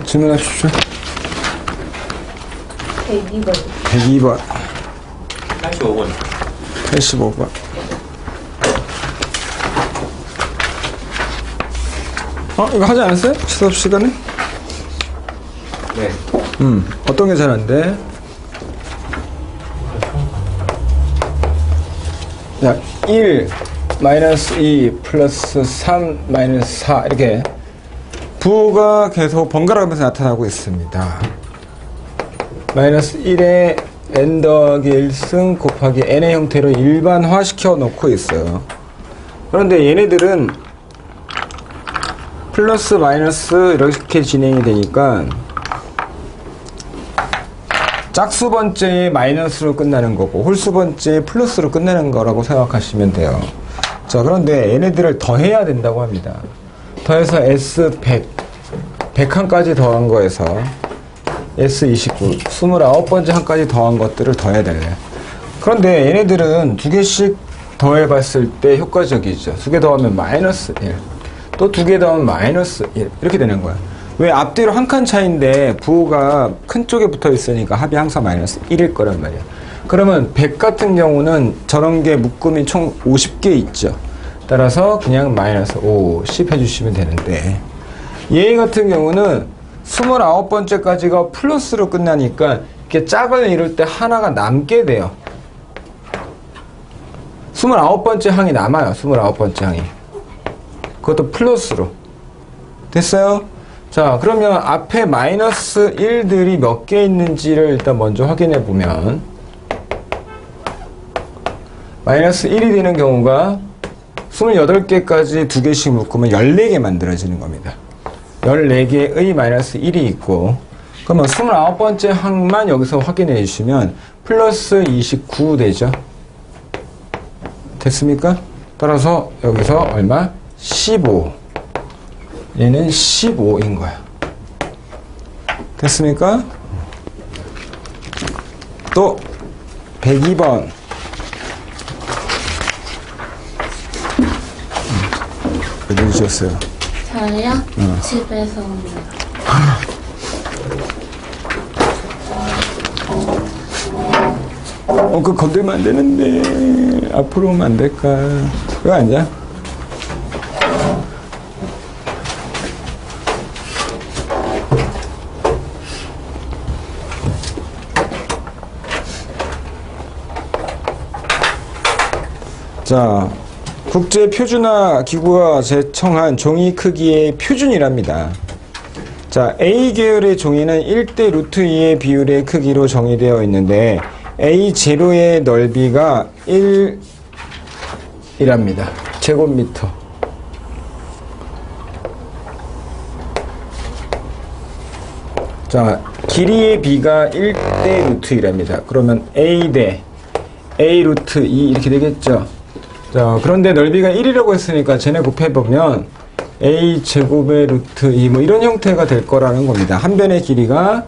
질문하십시오. 102번. 102번. 85번. 85번. 이거 하지 않았어요? 수업 시간에? 네. 어떤 게 잘 안 돼? 야, 1 마이너스 2 플러스 3 마이너스 4 이렇게 부호가 계속 번갈아가면서 나타나고 있습니다. 마이너스 1에 n 더하기 1승 곱하기 n의 형태로 일반화 시켜 놓고 있어요. 그런데 얘네들은 플러스 마이너스 이렇게 진행이 되니까 짝수 번째에 마이너스로 끝나는 거고 홀수 번째에 플러스로 끝나는 거라고 생각하시면 돼요. 자, 그런데 얘네들을 더해야 된다고 합니다. 더해서 S100 100칸까지 더한 거에서 S29 29번째 한까지 더한 것들을 더해야 되네. 그런데 얘네들은 두 개씩 더해 봤을 때 효과적이죠. 두 개 더하면 마이너스 1, 또 두 개 더하면 마이너스 1 이렇게 되는 거야. 왜? 앞뒤로 한 칸 차이인데 부호가 큰 쪽에 붙어 있으니까 합이 항상 마이너스 1일 거란 말이야. 그러면 100 같은 경우는 저런 게 묶음이 총 50개 있죠. 따라서 그냥 마이너스 50 해주시면 되는데, 얘 같은 경우는 29번째까지가 플러스로 끝나니까 이렇게 짝을 이룰 때 하나가 남게 돼요. 29번째 항이 남아요. 29번째 항이. 그것도 플러스로. 됐어요? 자, 그러면 앞에 마이너스 1들이 몇 개 있는지를 일단 먼저 확인해 보면, 마이너스 1이 되는 경우가 28개까지 2개씩 묶으면 14개 만들어지는 겁니다. 14개의 마이너스 1이 있고, 그러면 29번째 항만 여기서 확인해 주시면 플러스 29 되죠. 됐습니까? 따라서 여기서 얼마? 15. 얘는 15인 거야. 됐습니까? 또 102번. 어디 주셨어요? 저요? 집에서 옵니다. 그거 건들면 안 되는데 앞으로 오면 안 될까? 왜 앉아? 자, 국제표준화 기구가 제청한 종이 크기의 표준이랍니다. 자, A 계열의 종이는 1대 루트 2의 비율의 크기로 정의되어 있는데 A 제로의 넓이가 1이랍니다. 제곱미터. 자, 길이의 B가 1대 루트 2랍니다. 그러면 A 대 A 루트 2 이렇게 되겠죠. 자, 그런데 넓이가 1이라고 했으니까 쟤네 곱해보면 A 제곱의 루트 2 뭐 이런 형태가 될 거라는 겁니다. 한 변의 길이가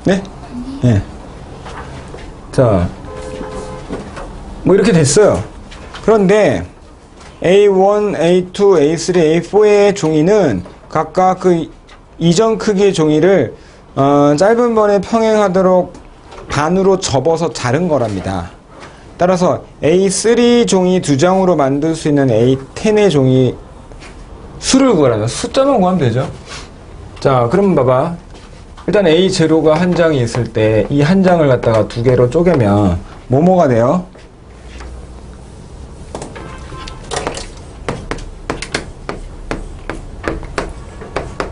네? 네. 자, 뭐 이렇게 됐어요. 그런데 A1, A2, A3, A4의 종이는 각각 그 이전 크기의 종이를 짧은 번에 평행하도록 반으로 접어서 자른 거랍니다. 따라서 A3 종이 2장으로 만들 수 있는 A10의 종이 수를 구하라는 숫자만 구하면 되죠. 자, 그럼 봐봐. 일단 A0가 한 장이 있을 때 이 한 장을 갖다가 두 개로 쪼개면 뭐뭐가 돼요?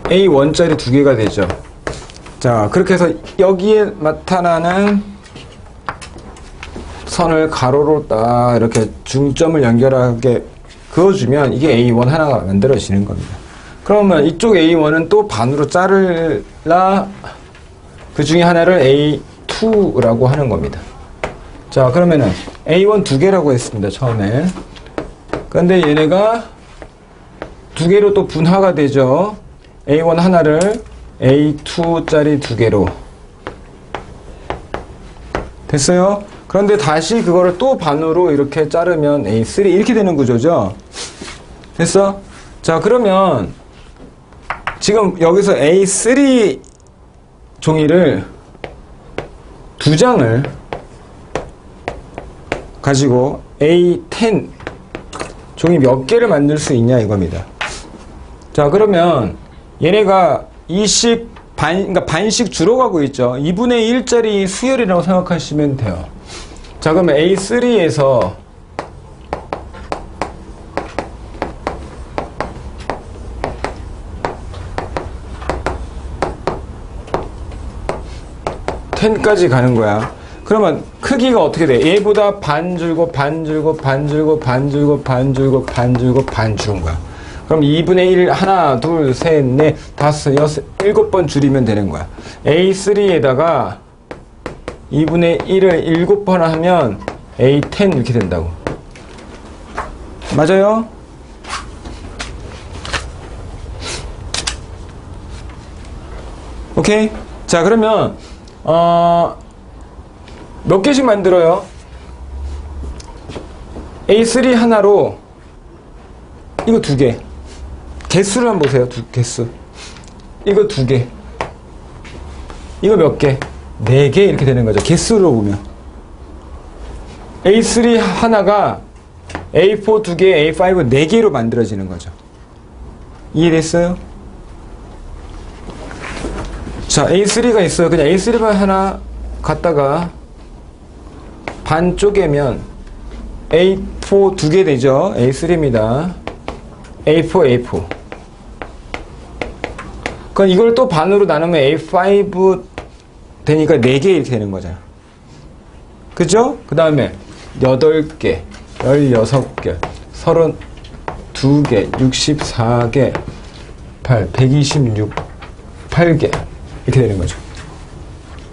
A1짜리 두 개가 되죠. 자, 그렇게 해서 여기에 나타나는 선을 가로로 딱 이렇게 중점을 연결하게 그어주면 이게 A1 하나가 만들어지는 겁니다. 그러면 이쪽 A1은 또 반으로 자르라 그 중에 하나를 A2라고 하는 겁니다. 자, 그러면은 A1 두 개라고 했습니다. 처음에. 근데 얘네가 두 개로 또 분화가 되죠. A1 하나를 A2짜리 두 개로. 됐어요? 그런데 다시 그거를 또 반으로 이렇게 자르면 A3 이렇게 되는 구조죠. 됐어? 자, 그러면 지금 여기서 A3 종이를 2장을 가지고 A10 종이 몇 개를 만들 수 있냐 이겁니다. 자, 그러면 얘네가 그러니까 반씩 줄어가고 있죠. 2분의 1짜리 수열이라고 생각하시면 돼요. 자, 그러면 A3에서 (10까지) 가는 거야. 그러면 크기가 어떻게 돼? 얘보다 반 줄고 반 줄고 반 줄고 반 줄고 반 줄고 반 줄고 반 줄은 거야. 그럼 2분의 1 하나 둘 셋 넷 다섯 여섯 7번 줄이면 되는 거야. A3에다가 2분의 1을 7번 하면 A10 이렇게 된다고. 맞아요? 오케이? 자, 그러면 몇 개씩 만들어요? A3 하나로 이거 2개. 개수를 한번 보세요. 개수. 이거 2개. 이거 몇 개? 4개 이렇게 되는 거죠. 개수로 보면. A3 하나가 A4 2개, A5 4개로 만들어지는 거죠. 이해됐어요? 자, A3가 있어요. 그냥 A3만 하나 갖다가 반 쪼개면 A4 2개 되죠. A3입니다. A4, A4. 그럼 이걸 또 반으로 나누면 A5 되니까 4개 이렇게 되는 거잖아. 그죠? 그 다음에 8개, 16개, 32개, 64개, 126, 8개 이렇게 되는 거죠.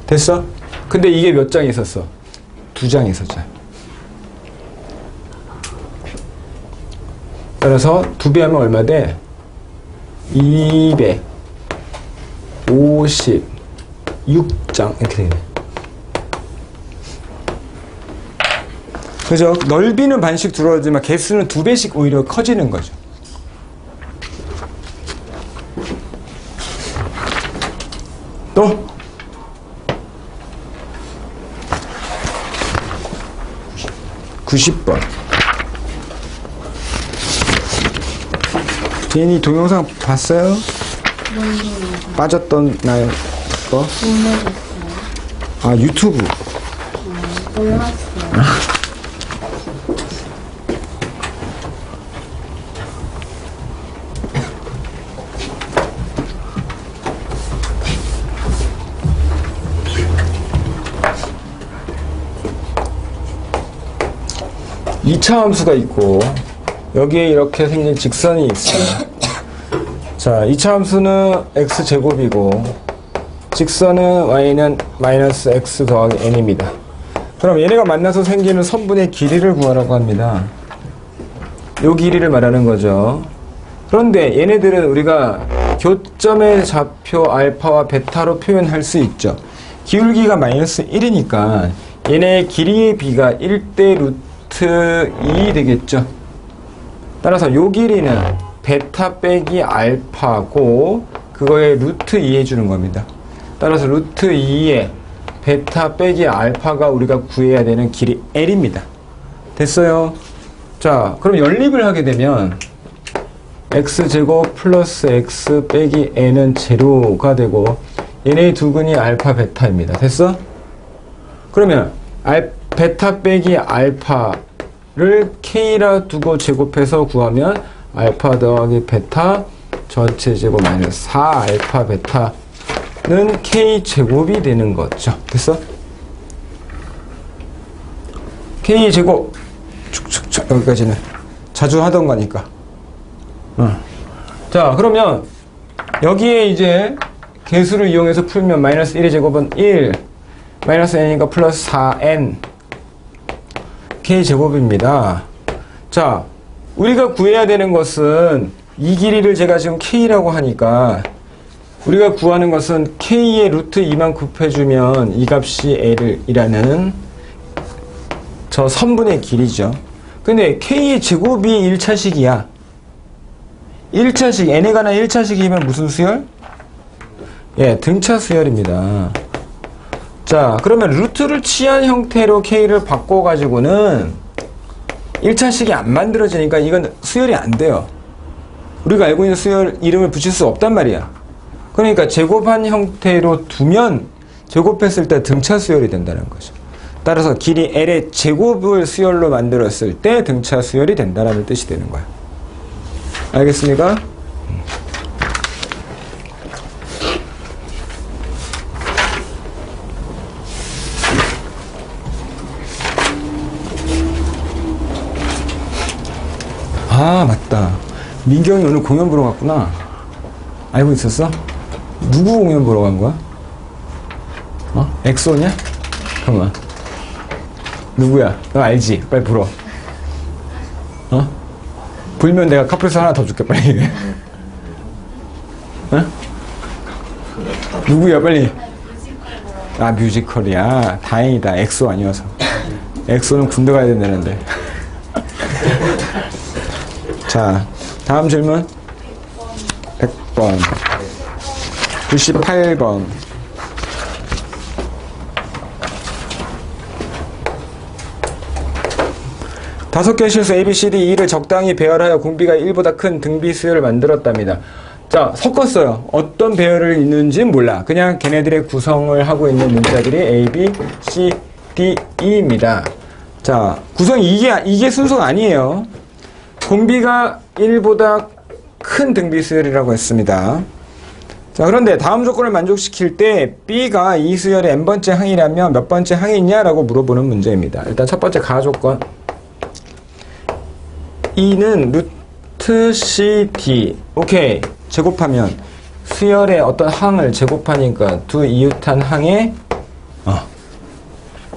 됐어? 근데 이게 몇 장 있었어? 2장 있었잖아. 따라서 2배 하면 얼마 돼? 256장 이렇게 되네. 그죠? 넓이는 반씩 줄어들지만 개수는 2배씩 오히려 커지는 거죠. 또 90번. 제인이 동영상 봤어요? 빠졌던 나요? 거? 모르겠어요. 아, 유튜브. 몰랐어요. 2차 함수가 있고 여기에 이렇게 생긴 직선이 있어요. 자, 2차 함수는 x제곱이고 직선은 y는 마이너스 x 더하기 n입니다. 그럼 얘네가 만나서 생기는 선분의 길이를 구하라고 합니다. 요 길이를 말하는 거죠. 그런데 얘네들은 우리가 교점의 좌표 알파와 베타로 표현할 수 있죠. 기울기가 마이너스 1이니까 얘네의 길이의 비가 1대 루트 2 되겠죠. 따라서 요 길이는 베타 빼기 알파고 그거에 루트 2 해주는 겁니다. 따라서 루트 2에 베타 빼기 알파가 우리가 구해야 되는 길이 L입니다. 됐어요? 자, 그럼 연립을 하게 되면 x제곱 플러스 x 빼기 n은 제로가 되고 얘네의 두 근이 알파 베타입니다. 됐어? 그러면 베타 빼기 알파를 k라 두고 제곱해서 구하면 알파 더하기 베타 전체 제곱 마이너스 4 알파 베타는 k 제곱이 되는 거죠. 됐어? k 제곱 축축축 여기까지는 자주 하던 거니까. 자, 그러면 여기에 이제 개수를 이용해서 풀면 마이너스 1의 제곱은 1 마이너스 n이니까 플러스 4n k제곱입니다. 자, 우리가 구해야 되는 것은 이 길이를 제가 지금 k라고 하니까 우리가 구하는 것은 k의 루트 2만 곱해주면 이 값이 l이라는 저 선분의 길이죠. 근데 k의 제곱이 1차식이야. 1차식, n에 관한 1차식이면 무슨 수열? 예, 등차 수열입니다. 자, 그러면 루트를 취한 형태로 K를 바꿔가지고는 1차식이 안 만들어지니까 이건 수열이 안 돼요. 우리가 알고 있는 수열 이름을 붙일 수 없단 말이야. 그러니까 제곱한 형태로 두면 제곱했을 때 등차 수열이 된다는 거죠. 따라서 길이 L의 제곱을 수열로 만들었을 때 등차 수열이 된다는 뜻이 되는 거야. 알겠습니까? 아, 맞다. 민경이 오늘 공연 보러 갔구나. 알고 있었어? 누구 공연 보러 간 거야? 어? 엑소냐? 잠깐만. 누구야? 너 알지? 빨리 불어. 어? 불면 내가 카프레스 하나 더 줄게, 빨리. 어? 누구야, 빨리. 아, 뮤지컬이야. 다행이다. 엑소 아니어서. 엑소는 군대 가야 된다는데. 자, 다음 질문. 100번. 98번. 다섯 개 실수 A, B, C, D, E를 적당히 배열하여 공비가 1보다 큰 등비 수열을 만들었답니다. 자, 섞었어요. 어떤 배열을 있는지는 몰라. 그냥 걔네들의 구성을 하고 있는 문자들이 A, B, C, D, E입니다. 자, 구성이 이게 순서가 아니에요. 공비가 1보다 큰 등비 수열이라고 했습니다. 자, 그런데 다음 조건을 만족시킬 때 B가 이 수열의 n번째 항이라면 몇 번째 항이 있냐라고 물어보는 문제입니다. 일단 첫 번째 가조건. E는 루트 CD. 오케이. 제곱하면 수열의 어떤 항을 제곱하니까 두 이웃한 항의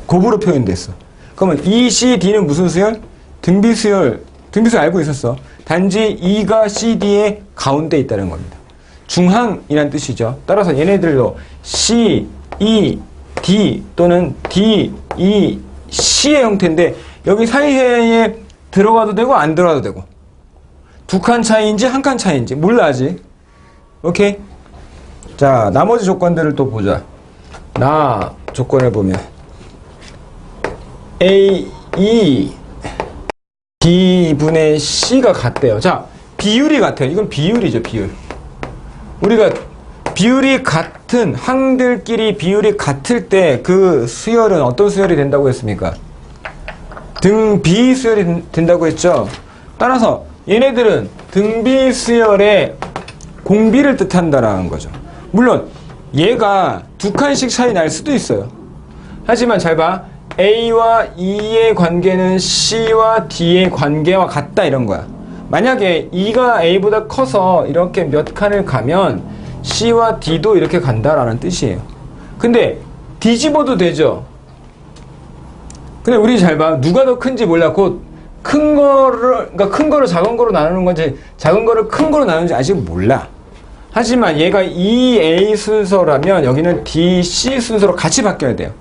곱으로 표현됐어. 그러면 ECD는 무슨 수열? 등비수열. 등비수열 알고 있었어. 단지 E가 CD의 가운데 있다는 겁니다. 중항이란 뜻이죠. 따라서 얘네들도 C, E, D 또는 D, E, C의 형태인데 여기 사이에 들어가도 되고 안 들어가도 되고 두 칸 차이인지 한 칸 차이인지 몰라 아직. 오케이? 자, 나머지 조건들을 또 보자. 나 조건을 보면 A, E, D분의 C가 같대요. 자, 비율이 같아요. 이건 비율이죠, 비율. 우리가 비율이 같은 항들끼리 비율이 같을 때 그 수열은 어떤 수열이 된다고 했습니까? 등비 수열이 된다고 했죠. 따라서 얘네들은 등비 수열의 공비를 뜻한다라는 거죠. 물론 얘가 두 칸씩 차이 날 수도 있어요. 하지만 잘 봐. A와 E의 관계는 C와 D의 관계와 같다 이런 거야. 만약에 E가 A보다 커서 이렇게 몇 칸을 가면 C와 D도 이렇게 간다라는 뜻이에요. 근데 뒤집어도 되죠. 근데 우리 잘 봐. 누가 더 큰지 몰라. 곧 큰 거를, 그러니까 큰 거를 작은 거로 나누는 건지 작은 거를 큰 거로 나누는지 아직 몰라. 하지만 얘가 EA 순서라면 여기는 DC 순서로 같이 바뀌어야 돼요.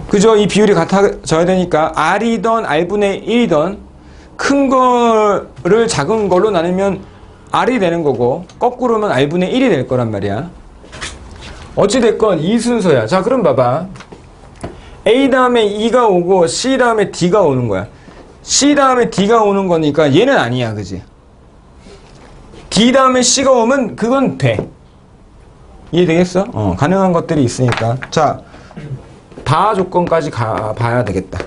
그죠? 이 비율이 같아져야 되니까 R이던 R분의 1이던 큰 거를 작은 걸로 나누면 R이 되는 거고 거꾸로면 R분의 1이 될 거란 말이야. 어찌됐건 이 순서야. 자, 그럼 봐봐. A 다음에 E가 오고 C 다음에 D가 오는 거야. C 다음에 D가 오는 거니까 얘는 아니야. 그지? D 다음에 C가 오면 그건 돼. 이해되겠어? 가능한 것들이 있으니까. 자, 다 조건까지 봐야 되겠다.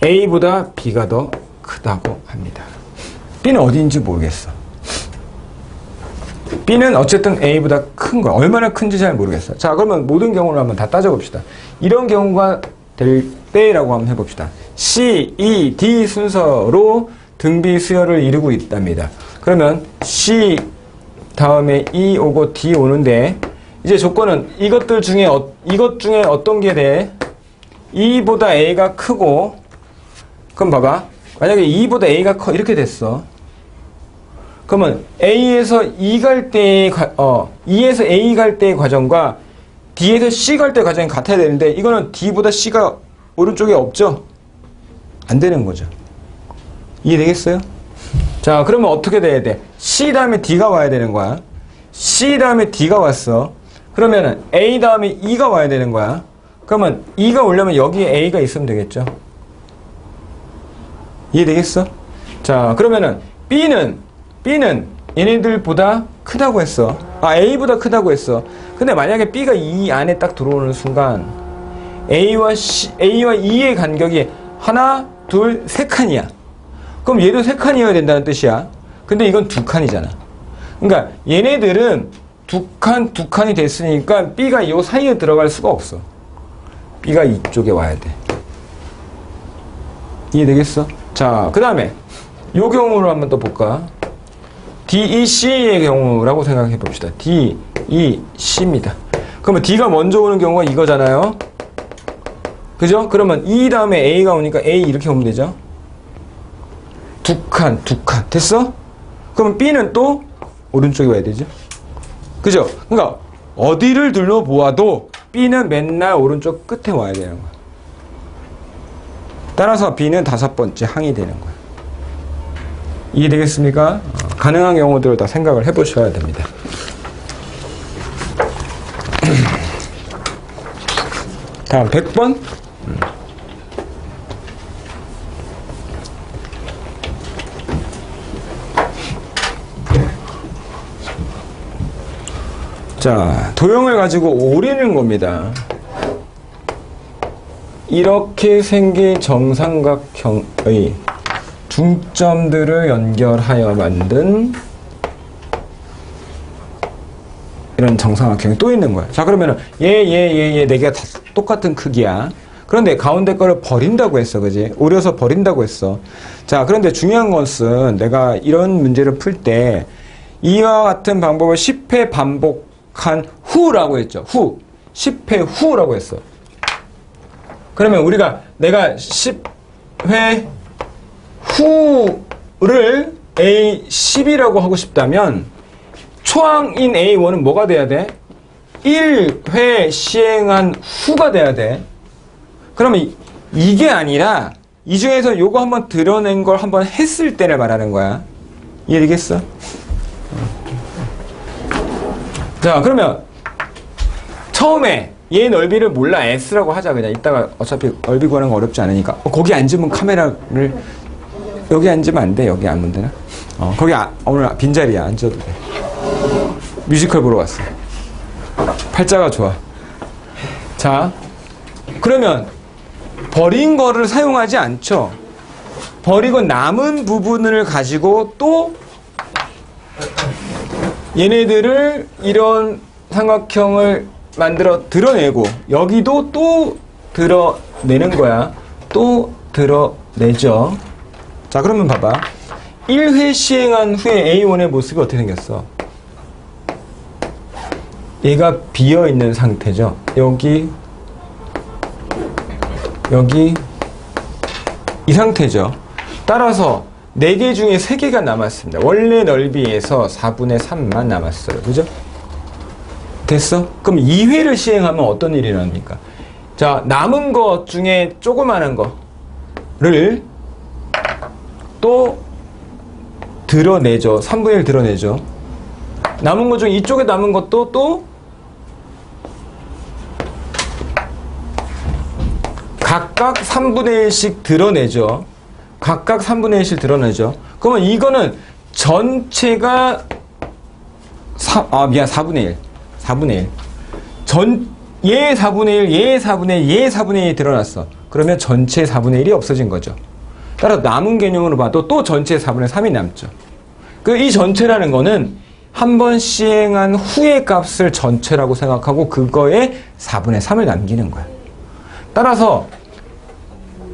A보다 B가 더 크다고 합니다. B는 어디인지 모르겠어. B는 어쨌든 A보다 큰 거야. 얼마나 큰지 잘 모르겠어. 자, 그러면 모든 경우를 한번 다 따져봅시다. 이런 경우가 될 때라고 한번 해봅시다. C, E, D 순서로 등비 수열을 이루고 있답니다. 그러면 C 다음에 E 오고 D 오는데 이제 조건은 이것 중에 어떤 게 돼? E보다 A가 크고 그럼 봐봐. 만약에 E보다 A가 커 이렇게 됐어. 그러면 A에서 E 갈 때의 E에서 A 갈 때의 과정과 D에서 C 갈 때 과정이 같아야 되는데 이거는 D보다 C가 오른쪽에 없죠? 안 되는 거죠. 이해되겠어요? 자, 그러면 어떻게 돼야 돼? C 다음에 D가 와야 되는 거야. C 다음에 D가 왔어. 그러면은 A 다음에 E가 와야 되는 거야. 그러면 E가 오려면 여기에 A가 있으면 되겠죠. 이해되겠어? 자, 그러면은 B는 얘네들보다 크다고 했어. A보다 크다고 했어. 근데 만약에 B가 이 안에 딱 들어오는 순간 A와 E의 간격이 하나, 둘, 세 칸이야. 그럼 얘도 세 칸이어야 된다는 뜻이야. 근데 이건 두 칸이잖아. 그러니까 얘네들은 두 칸이 됐으니까 B가 이 사이에 들어갈 수가 없어. B가 이쪽에 와야 돼. 이해되겠어? 자, 그 다음에 요 경우를 한번 또 볼까? DEC의 경우라고 생각해 봅시다. DEC입니다. 그러면 D가 먼저 오는 경우가 이거잖아요. 그죠? 그러면 E 다음에 A가 오니까 A 이렇게 오면 되죠? 두 칸. 됐어? 그러면 B는 또 오른쪽에 와야 되죠? 그죠? 그러니까 어디를 둘러보아도 B는 맨날 오른쪽 끝에 와야 되는 거야. 따라서 B는 5번째 항이 되는 거야. 이해되겠습니까? 가능한 경우들을 다 생각을 해보셔야 됩니다. 다음 100번. 자, 도형을 가지고 오리는 겁니다. 이렇게 생긴 정삼각형의 중점들을 연결하여 만든 이런 정삼각형이 또 있는 거야. 자, 그러면은 얘 네 개가 다 똑같은 크기야. 그런데 가운데 거를 버린다고 했어. 그지? 오려서 버린다고 했어. 자, 그런데 중요한 것은 내가 이런 문제를 풀 때 이와 같은 방법을 10회 반복한 후라고 했죠. 10회 후라고 했어. 그러면 내가 10회 후를 A10이라고 하고 싶다면 초항인 A1은 뭐가 돼야 돼? 1회 시행한 후가 돼야 돼. 그러면 이게 아니라 이 중에서 요거 한번 드러낸 걸 한번 했을 때를 말하는 거야. 이해되겠어? 자, 그러면 처음에 얘 넓이를 몰라. S라고 하자. 그냥 이따가 어차피 넓이 구하는 거 어렵지 않으니까. 거기 앉으면 카메라를 여기 앉으면 안 돼. 여기 앉으면 되나? 거기 오늘 빈자리야. 앉아도 돼. 뮤지컬 보러 왔어. 팔자가 좋아. 자, 그러면 버린 거를 사용하지 않죠. 버리고 남은 부분을 가지고 또 얘네들을 이런 삼각형을 만들어 드러내고 여기도 또 드러내는 거야. 또 드러내죠. 자, 그러면 봐봐. 1회 시행한 후에 A1의 모습이 어떻게 생겼어? 얘가 비어있는 상태죠. 여기 이 상태죠. 따라서 4개 중에 3개가 남았습니다. 원래 넓이에서 4분의 3만 남았어요. 그죠? 됐어? 그럼 2회를 시행하면 어떤 일이 일어납니까? 자, 남은 것 중에 조그마한 거를 또 드러내죠. 3분의 1 드러내죠. 남은 것 중에 이쪽에 남은 것도 또 각각 3분의 1씩 드러내죠. 각각 3분의 1씩 드러내죠. 그러면 이거는 전체가 4분의 1. 4분의 1. 얘 4분의 1, 얘 4분의 1, 얘 4분의 1이 드러났어. 그러면 전체 4분의 1이 없어진 거죠. 따라 남은 개념으로 봐도 또 전체 4분의 3이 남죠. 이 전체라는 거는 한 번 시행한 후의 값을 전체라고 생각하고 그거에 4분의 3을 남기는 거야. 따라서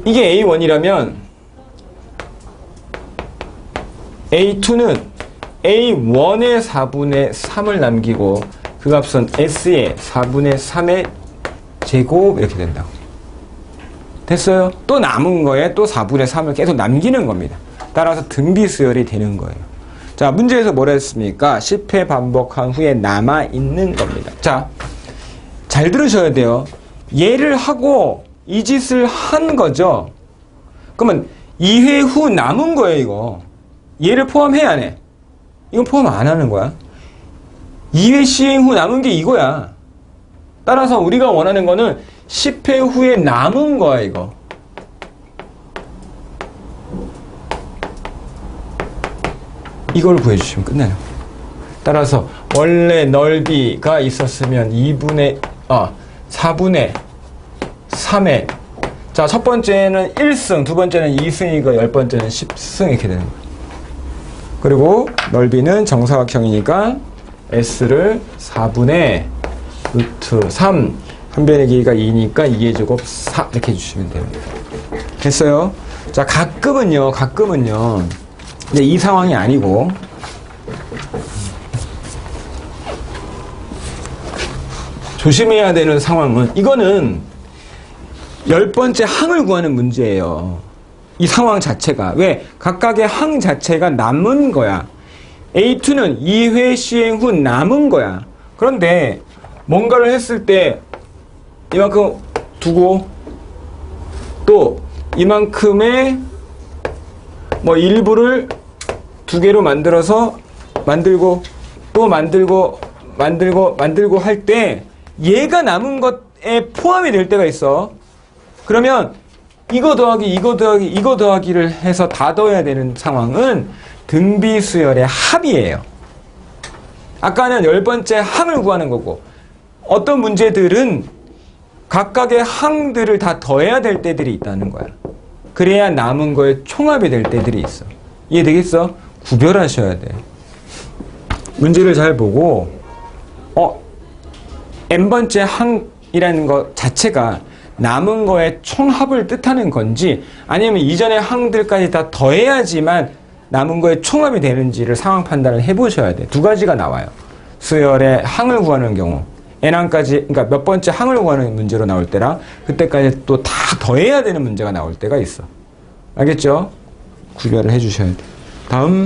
이게 A1이라면 A2는 A1의 4분의 3을 남기고 그 값은 S의 4분의 3의 제곱 이렇게 된다고. 됐어요? 또 남은 거에 또 4분의 3을 계속 남기는 겁니다. 따라서 등비수열이 되는 거예요. 자, 문제에서 뭐라 했습니까? 10회 반복한 후에 남아있는 겁니다. 자, 잘 들으셔야 돼요. 얘를 하고 이 짓을 한 거죠. 그러면 2회 후 남은 거예요, 이거. 얘를 포함해 안 해? 이건 포함 안 하는 거야. 2회 시행 후 남은 게 이거야. 따라서 우리가 원하는 거는 10회 후에 남은 거야, 이거. 이걸 구해주시면 끝나요. 따라서 원래 넓이가 있었으면 4분의 3의 자, 첫 번째는 1승, 두 번째는 2승이고 10번째는 10승 이렇게 되는 거예요. 그리고 넓이는 정사각형이니까 S를 4분의 루트 3 한 변의 길이가 2니까 2의 제곱 4 이렇게 해주시면 됩니다. 됐어요? 자, 가끔은요 근데 이 상황이 아니고 조심해야 되는 상황은 이거는 10번째 항을 구하는 문제예요. 이 상황 자체가. 왜? 각각의 항 자체가 남은 거야. A2는 2회 시행 후 남은 거야. 그런데 뭔가를 했을 때 이만큼 두고 또 이만큼의 뭐 일부를 두 개로 만들어서 만들고 또 만들고 할 때 얘가 남은 것에 포함이 될 때가 있어. 그러면 이거 더하기 이거 더하기를 해서 다 더해야 되는 상황은 등비수열의 합이에요. 아까는 10번째 항을 구하는 거고 어떤 문제들은 각각의 항들을 다 더해야 될 때들이 있다는 거야. 그래야 남은 거에 총합이 될 때들이 있어. 이해되겠어? 구별하셔야 돼. 문제를 잘 보고 n번째 항이라는 것 자체가 남은 거의 총합을 뜻하는 건지 아니면 이전의 항들까지 다 더해야지만 남은 거의 총합이 되는지를 상황 판단을 해보셔야 돼. 두 가지가 나와요. 수열의 항을 구하는 경우 n항까지 그러니까 몇 번째 항을 구하는 문제로 나올 때랑 그때까지 또 다 더해야 되는 문제가 나올 때가 있어. 알겠죠? 구별을 해주셔야 돼. 다음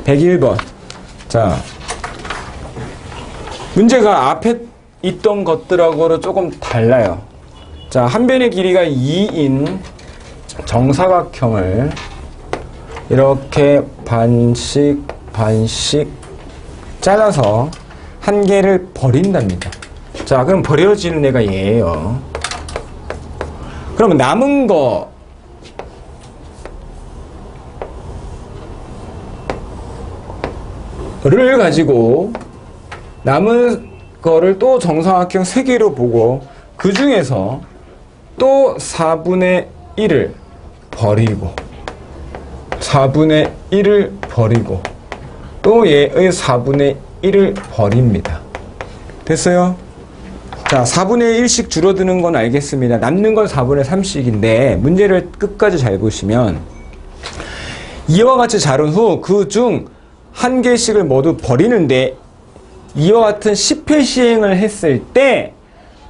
101번. 자, 문제가 앞에 있던 것들하고는 조금 달라요. 자, 한 변의 길이가 2인 정사각형을 이렇게 반씩 잘라서 한 개를 버린답니다. 자, 그럼 버려지는 애가 얘예요. 그러면 남은 거를 가지고 남은 거를 또 정사각형 3개로 보고 그 중에서 또 4분의 1을 버리고 4분의 1을 버리고 또 얘의 4분의 1을 버립니다. 됐어요? 자, 4분의 1씩 줄어드는 건 알겠습니다. 남는 건 4분의 3씩인데 문제를 끝까지 잘 보시면 이와 같이 자른 후 그 중 한 개씩을 모두 버리는데 이와 같은 10회 시행을 했을 때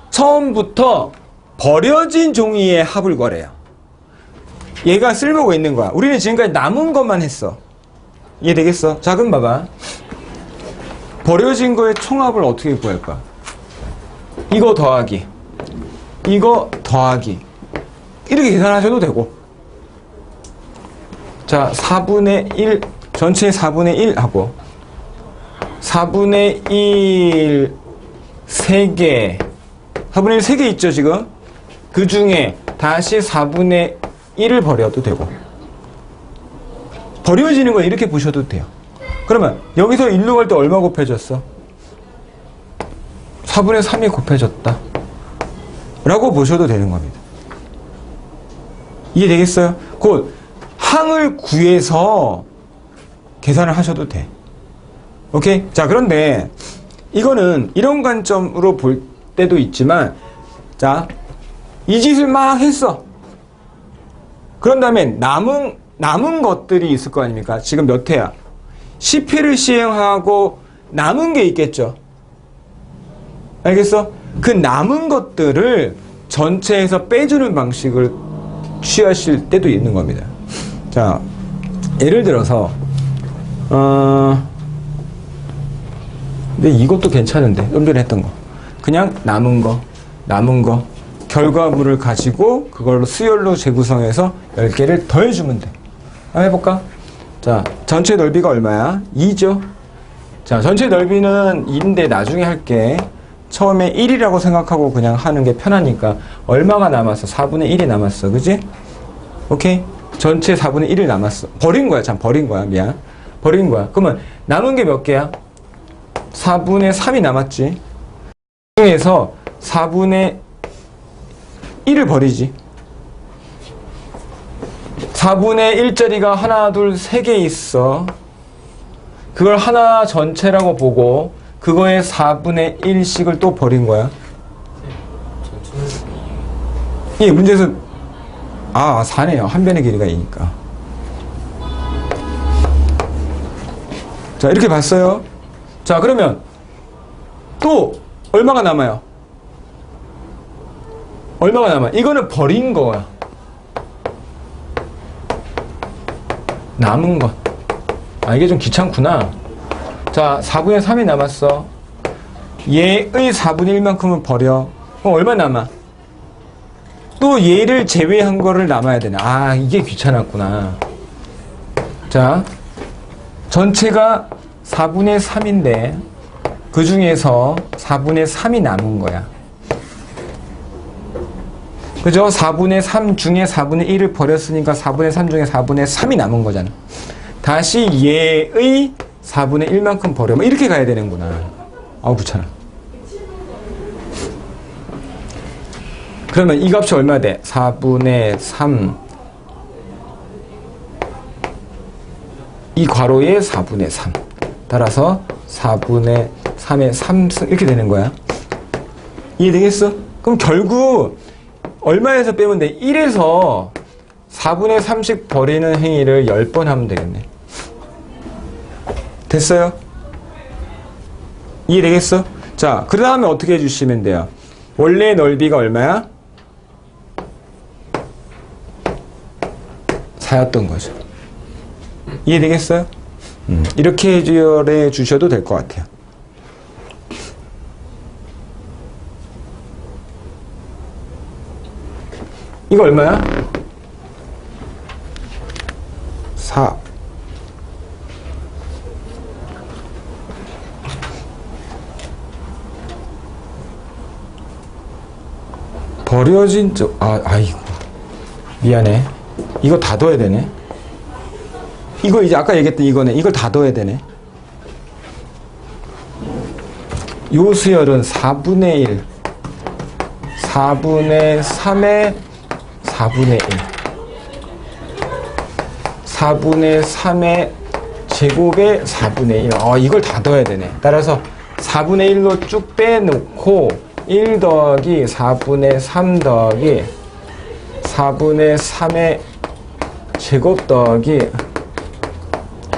처음부터 버려진 종이의 합을 구하래요. 얘가 쓸모가 있는 거야. 우리는 지금까지 남은 것만 했어. 이해되겠어? 자, 그럼 봐봐. 버려진 거의 총합을 어떻게 구할까? 이거 더하기 이렇게 계산하셔도 되고 자, 4분의 1 전체 4분의 1 하고 4분의 1 3개 4분의 1 3개 있죠 지금? 그 중에 다시 4분의 1을 버려도 되고 버려지는 걸 이렇게 보셔도 돼요. 그러면 여기서 1로 갈 때 얼마 곱해졌어? 4분의 3이 곱해졌다 라고 보셔도 되는 겁니다. 이해되겠어요? 곧 항을 구해서 계산을 하셔도 돼. 오케이? 자, 그런데 이거는 이런 관점으로 볼 때도 있지만 자, 이 짓을 막 했어. 그런 다음에 남은 것들이 있을 거 아닙니까? 지금 몇 회야? 10회를 시행하고 남은 게 있겠죠. 알겠어? 그 남은 것들을 전체에서 빼주는 방식을 취하실 때도 있는 겁니다. 자, 예를 들어서 근데 이것도 괜찮은데 좀 전에 했던 거 그냥 남은 거 결과물을 가지고 그걸로 수열로 재구성해서 10개를 더해주면 돼. 한번 해볼까? 자, 전체 넓이가 얼마야? 2죠? 자, 전체 넓이는 2인데 나중에 할게. 처음에 1이라고 생각하고 그냥 하는 게 편하니까. 얼마가 남았어? 4분의 1이 남았어. 그지? 오케이? 전체 4분의 1이 남았어. 버린 거야. 참, 버린 거야. 미안. 버린 거야. 그러면 남은 게 몇 개야? 4분의 3이 남았지. 그래서 4분의 1을 버리지. 4분의 1짜리가 하나, 둘, 세 개 있어. 그걸 하나 전체라고 보고 그거의 4분의 1씩을 또 버린 거야. 예, 문제에서 4네요. 한 변의 길이가 2니까. 자, 이렇게 봤어요. 자, 그러면 또 얼마가 남아요? 얼마가 남아? 이거는 버린 거야. 남은 것. 이게 좀 귀찮구나. 자, 4분의 3이 남았어. 얘의 4분의 1만큼은 버려. 그럼 얼마 남아? 또 얘를 제외한 거를 남아야 되네. 이게 귀찮았구나. 자, 전체가 4분의 3인데 그 중에서 4분의 3이 남은 거야. 그죠? 4분의 3 중에 4분의 1을 버렸으니까 4분의 3 중에 4분의 3이 남은 거잖아. 다시 얘의 4분의 1만큼 버려. 이렇게 가야 되는구나. 귀찮아. 그러면 이 값이 얼마 돼? 4분의 3. 이 괄호의 4분의 3. 따라서 4분의 3의 3승 이렇게 되는 거야. 이해되겠어? 그럼 결국 얼마에서 빼면 돼? 1에서 4분의 3씩 버리는 행위를 10번 하면 되겠네. 됐어요? 이해되겠어? 자, 그 다음에 어떻게 해주시면 돼요? 원래 넓이가 얼마야? 4였던 거죠. 이해되겠어요? 이렇게 해결해 주셔도 될 것 같아요. 이거 얼마야? 4. 버려진 아이고. 미안해. 이거 다 둬야 되네. 이거 이제 아까 얘기했던 이거네. 이걸 다 둬야 되네. 요 수열은 4분의 1. 4분의 3의 4분의 1. 4분의 3의 제곱의 4분의 1. 이걸 다 더해야 되네. 따라서 4분의 1로 쭉 빼놓고 1 더하기 4분의 3 더하기 4분의 3의 제곱 더하기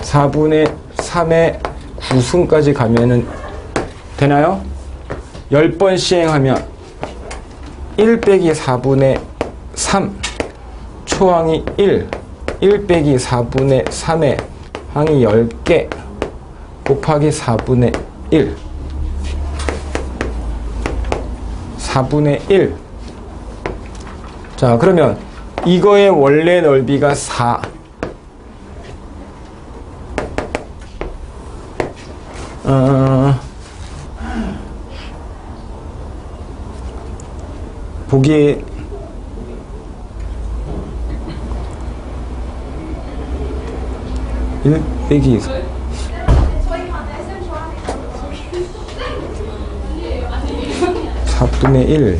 4분의 3의 9승까지 가면은 되나요? 10번 시행하면 1 빼기 4분의 3 초항이 1 빼기 4분의 3의 항이 10개 곱하기 4분의 1 4분의 1. 자, 그러면 이거의 원래 넓이가 4. 보기에 1 빼기 4분의 1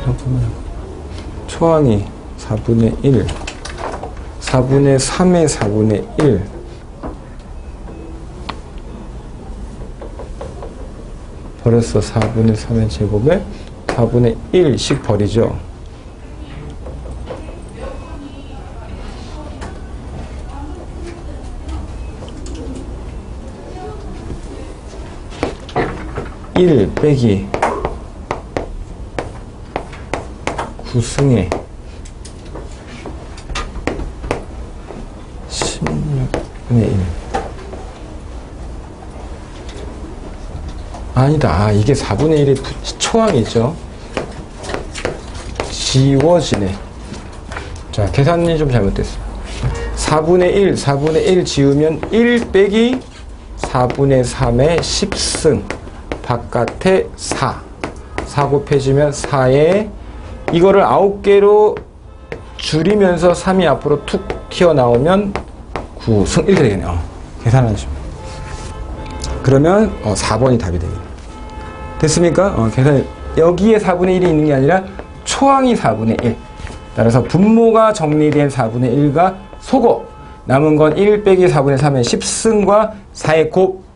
잠깐만. 초항이 4분의 1 4분의 3의 4분의 1 버렸어. 4분의 3의 제곱에 4분의 1씩 버리죠. 일 빼기 9승의 16분의 1. 아니다. 이게 4분의 1의 초항이죠. 지워지네. 자, 계산이 좀 잘못됐어. 4분의 1 지우면 1 빼기 4분의 3의 10승. 바깥에 4. 4 곱해지면 4에 이거를 9개로 줄이면서 3이 앞으로 툭 튀어나오면 9승. 이렇게 되겠네요. 계산하죠. 그러면 4번이 답이 되겠네요. 됐습니까? 계산. 여기에 4분의 1이 있는 게 아니라 초항이 4분의 1. 따라서 분모가 정리된 4분의 1가 소고, 남은 건 1 빼기 4분의 3의 10승과 4의 곱.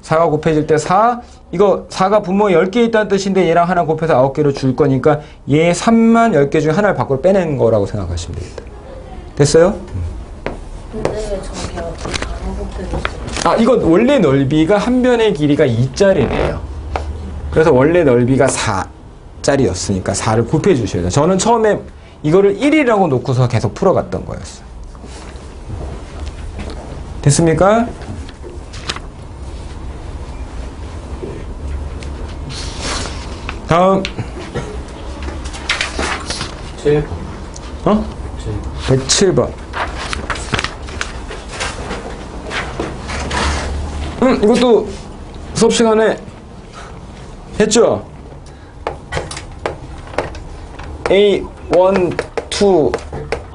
4가 곱해질 때 4, 이거 4가 분모에 10개 있다는 뜻인데 얘랑 하나 곱해서 9개로 줄 거니까 얘 3만 10개 중에 하나를 밖으로 빼낸 거라고 생각하시면 되겠다. 됐어요? 근데 왜 저게 어떻게 다른 곱해졌어요? 아, 이거 원래 넓이가 한 변의 길이가 2짜리래요. 그래서 원래 넓이가 4짜리였으니까 4를 곱해 주셔야 돼요. 저는 처음에 이거를 1이라고 놓고서 계속 풀어갔던 거였어요. 됐습니까? 다음 7번. 107번. 이것도 수업 시간에 했죠? A1, 2,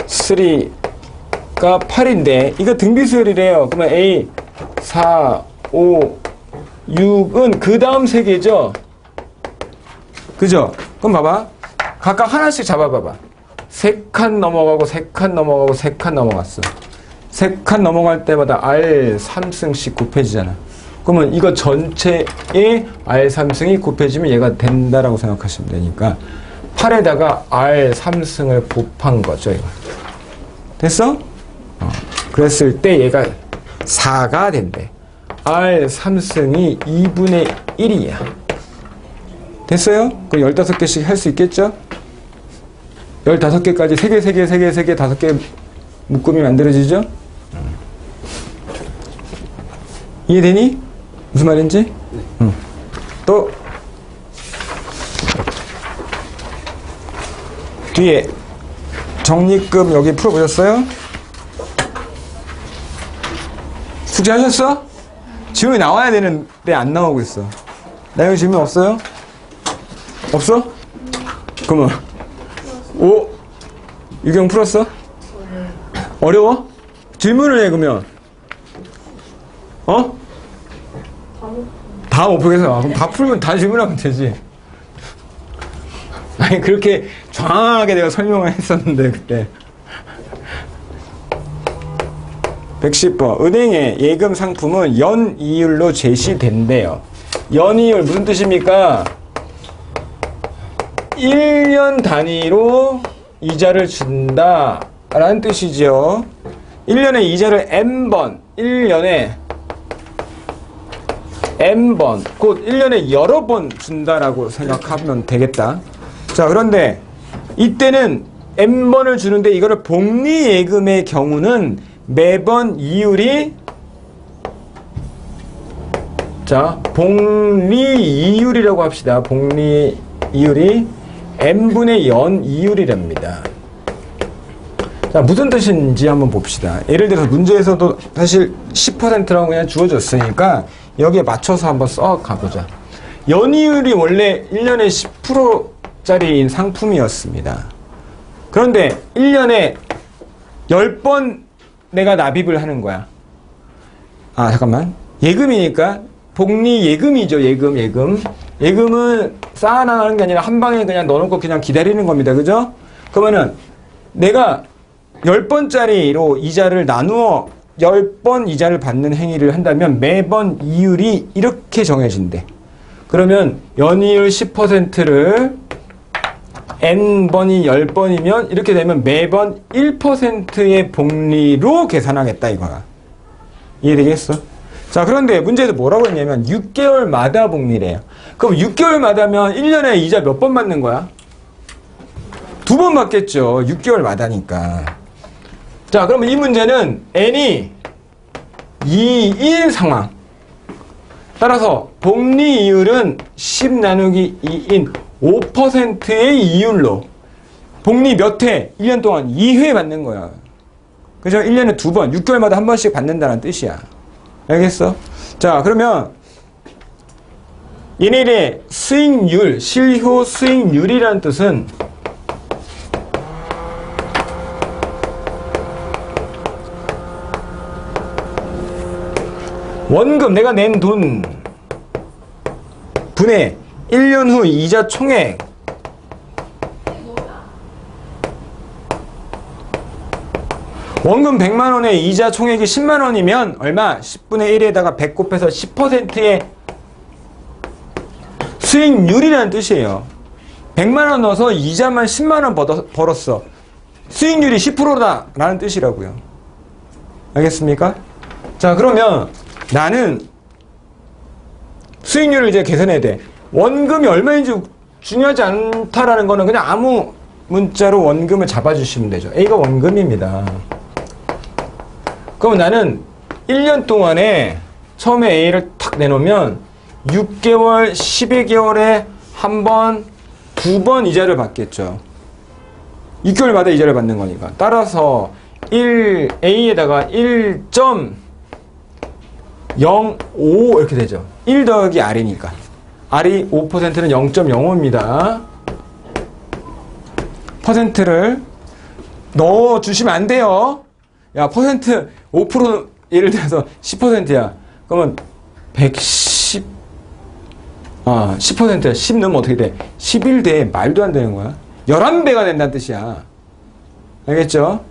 3가 8인데 이거 등비수열이래요. 그러면 A, 4, 5, 6은 그 다음 세 개죠? 그죠? 그럼 봐봐. 각각 하나씩 잡아봐봐. 3칸 넘어가고 3칸 넘어가고 3칸 넘어갔어. 3칸 넘어갈 때마다 R 3승씩 곱해지잖아. 그러면 이거 전체에 R 3승이 곱해지면 얘가 된다라고 생각하시면 되니까 8에다가 R 3승을 곱한 거죠. 이거. 됐어? 그랬을 때 얘가 4가 된대. R 3승이 2분의 1이야. 됐어요? 그럼 15개씩 할 수 있겠죠? 15개까지 3개, 3개, 3개, 3개, 5개 묶음이 만들어지죠? 이해되니? 무슨 말인지? 응. 또 뒤에 적립금 여기 풀어보셨어요? 숙제하셨어? 지금이 나와야 되는데 안 나오고 있어. 나영이 질문 없어요? 없어? 그러면 오? 유경 풀었어? 어려워? 질문을 해 그러면 다 못 풀겠어. 그럼 다 풀면 다 질문하면 되지. 아니 그렇게 정확하게 내가 설명을 했었는데 그때 110번 은행의 예금 상품은 연이율로 제시된대요. 연이율 무슨 뜻입니까? 1년 단위로 이자를 준다 라는 뜻이죠. 1년에 이자를 n번 1년에 n번 곧 1년에 여러 번 준다라고 생각하면 되겠다. 자, 그런데 이때는 n번을 주는데 이거를 복리예금의 경우는 매번 이율이 자, 복리이율이라고 합시다. 복리이율이 n분의 연 이율이랍니다. 자, 무슨 뜻인지 한번 봅시다. 예를 들어서 문제에서도 사실 10%라고 그냥 주어졌으니까 여기에 맞춰서 한번 써 가보자. 연이율이 원래 1년에 10%짜리인 상품이었습니다. 그런데 1년에 10번 내가 납입을 하는 거야. 아, 잠깐만. 예금이니까 복리 예금이죠. 예금. 예금은 쌓아나가는 게 아니라 한 방에 그냥 넣어놓고 그냥 기다리는 겁니다. 그죠? 그러면은 내가 10번짜리로 이자를 나누어 10번 이자를 받는 행위를 한다면 매번 이율이 이렇게 정해진대. 그러면 연이율 10%를 n번이 10번이면 이렇게 되면 매번 1%의 복리로 계산하겠다 이거야. 이해되겠어? 자, 그런데 문제에서 뭐라고 했냐면 6개월마다 복리래요. 그럼 6개월마다면 1년에 이자 몇 번 받는 거야? 2번 받겠죠. 6개월마다니까. 자, 그러면 이 문제는 n이 2인 상황. 따라서 복리 이율은 10 나누기 2인 5%의 이율로 복리 몇 회? 1년 동안 2회 받는 거야. 그죠? 1년에 2번, 6개월마다 한 번씩 받는다는 뜻이야. 알겠어? 자, 그러면 얘네들의 수익률, 실효 수익률이라는 뜻은 원금, 내가 낸 돈 분의 1년 후 이자 총액 원금 100만 원에 이자 총액이 10만 원이면 얼마? 10분의 1에다가 100 곱해서 10%의 수익률이라는 뜻이에요. 100만 원 넣어서 이자만 10만 원 벌었어. 수익률이 10%다 라는 뜻이라고요. 알겠습니까? 자, 그러면 나는 수익률을 이제 계산해야 돼. 원금이 얼마인지 중요하지 않다라는 거는 그냥 아무 문자로 원금을 잡아주시면 되죠. A가 원금입니다. 그럼 나는 1년 동안에 처음에 A를 탁 내놓으면 6개월, 12개월에 한 번, 2번 이자를 받겠죠. 6개월마다 이자를 받는 거니까. 따라서 A에다가 1.05 이렇게 되죠. 1 더하기 R이니까. R이 5%는 0.05입니다. 퍼센트를 넣어주시면 안 돼요. 야, 퍼센트 5% 예를 들어서 10%야. 그러면 110, 10%야. 10 넣으면 어떻게 돼? 11대 말도 안 되는 거야. 11배가 된다는 뜻이야. 알겠죠?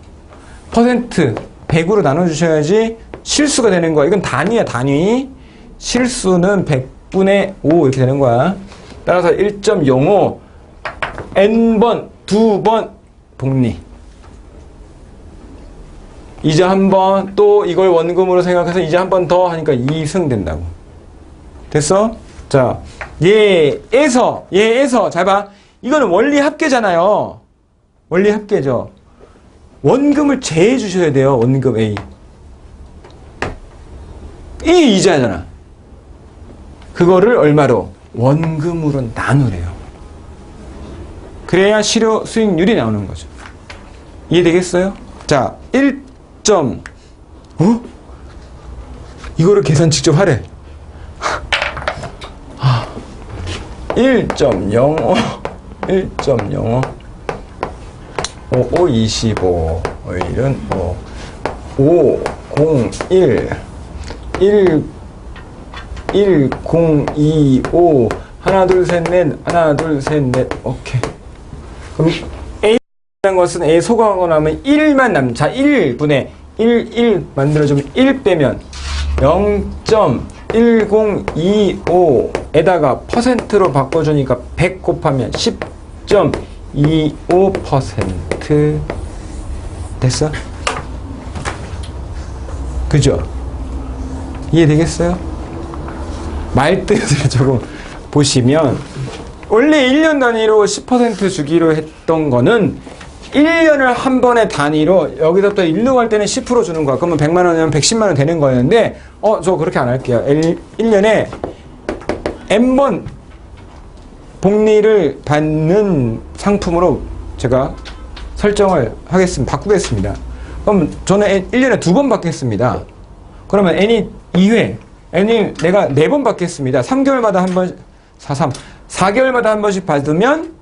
퍼센트 100으로 나눠주셔야지 실수가 되는 거야. 이건 단위야, 단위. 실수는 100분의 5 이렇게 되는 거야. 따라서 1.05 n번, 2번 복리. 이자 한 번, 또 이걸 원금으로 생각해서 이자 한 번 더 하니까 2승 된다고. 됐어? 자, 얘에서 잘 봐. 이거는 원리 합계잖아요. 원리 합계죠. 원금을 제해 주셔야 돼요. 원금 A. 이 이자잖아. 그거를 얼마로? 원금으로 나누래요. 그래야 실효 수익률이 나오는 거죠. 이해되겠어요? 자, 1점, 이거를 계산 직접 하래. 1.05, 1.05, 5525, 1은 501, 1025, 하나, 둘, 셋, 넷, 하나, 둘, 셋, 넷, 오케이. 그럼 A라는 것은 A 소거하고 나면 1만 남, 자, 1분의 1 만들어주면 1 빼면 0.1025에다가 퍼센트로 바꿔주니까 100 곱하면 10.25% 됐어? 그죠? 이해되겠어요? 말뜻을 조금 보시면 원래 1년 단위로 10% 주기로 했던 거는 1년을 한 번의 단위로 여기서부터 1로 갈 때는 10% 주는 거야. 그러면 100만 원이면 110만 원 되는 거였는데 저 그렇게 안 할게요. 1년에 n번 복리를 받는 상품으로 제가 설정을 하겠습니다. 바꾸겠습니다. 그럼 저는 1년에 2번 받겠습니다. 그러면 n이 2회, n이 내가 4번 받겠습니다. 3개월마다 한 번, 4개월마다 한 번씩 받으면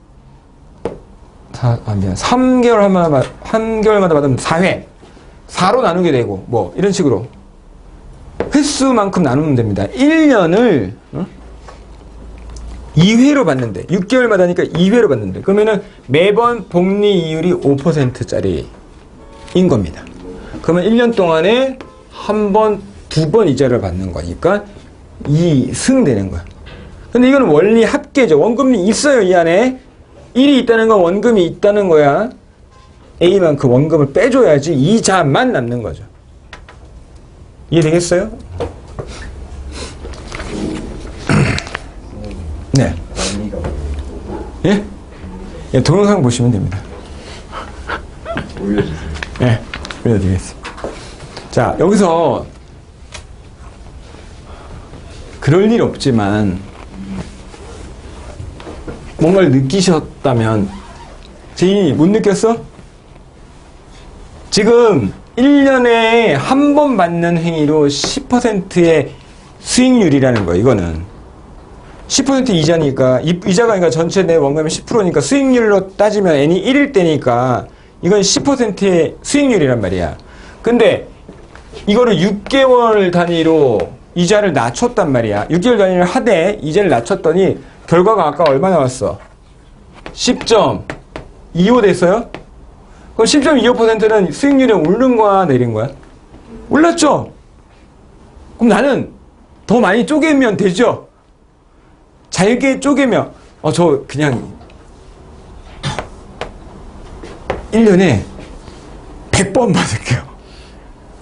3개월마다 받으면 4회. 4로 나누게 되고, 뭐, 이런 식으로. 횟수만큼 나누면 됩니다. 1년을, 2회로 받는데, 6개월마다니까 2회로 받는데, 그러면은 매번 복리 이율이 5%짜리인 겁니다. 그러면 1년 동안에 한 번, 2번 이자를 받는 거니까 2승 되는 거야. 근데 이거는 원리 합계죠. 원금이 있어요, 이 안에. 1이 있다는 건 원금이 있다는 거야. A만큼 원금을 빼줘야지 이자만 남는 거죠. 이해되겠어요? 네. 예? 예, 동영상 보시면 됩니다. 올려주세요. 예, 올려드리겠습니다. 자, 여기서 그럴 일 없지만 뭔가를 느끼셨다면 제인이 못 느꼈어? 지금 1년에 한 번 받는 행위로 10%의 수익률이라는 거예요. 이거는 10% 이자니까 이자가 그러니까 전체 내 원금의 10%니까 수익률로 따지면 n이 1일 때니까 이건 10%의 수익률이란 말이야. 근데 이거를 6개월 단위로 이자를 낮췄단 말이야. 6개월 단위를 하되 이자를 낮췄더니 결과가 아까 얼마 나왔어? 10.25 됐어요? 그럼 10.25%는 수익률이 오른 거야, 내린 거야? 올랐죠? 그럼 나는 더 많이 쪼개면 되죠? 잘게 쪼개면, 저 그냥 1년에 100번 받을게요.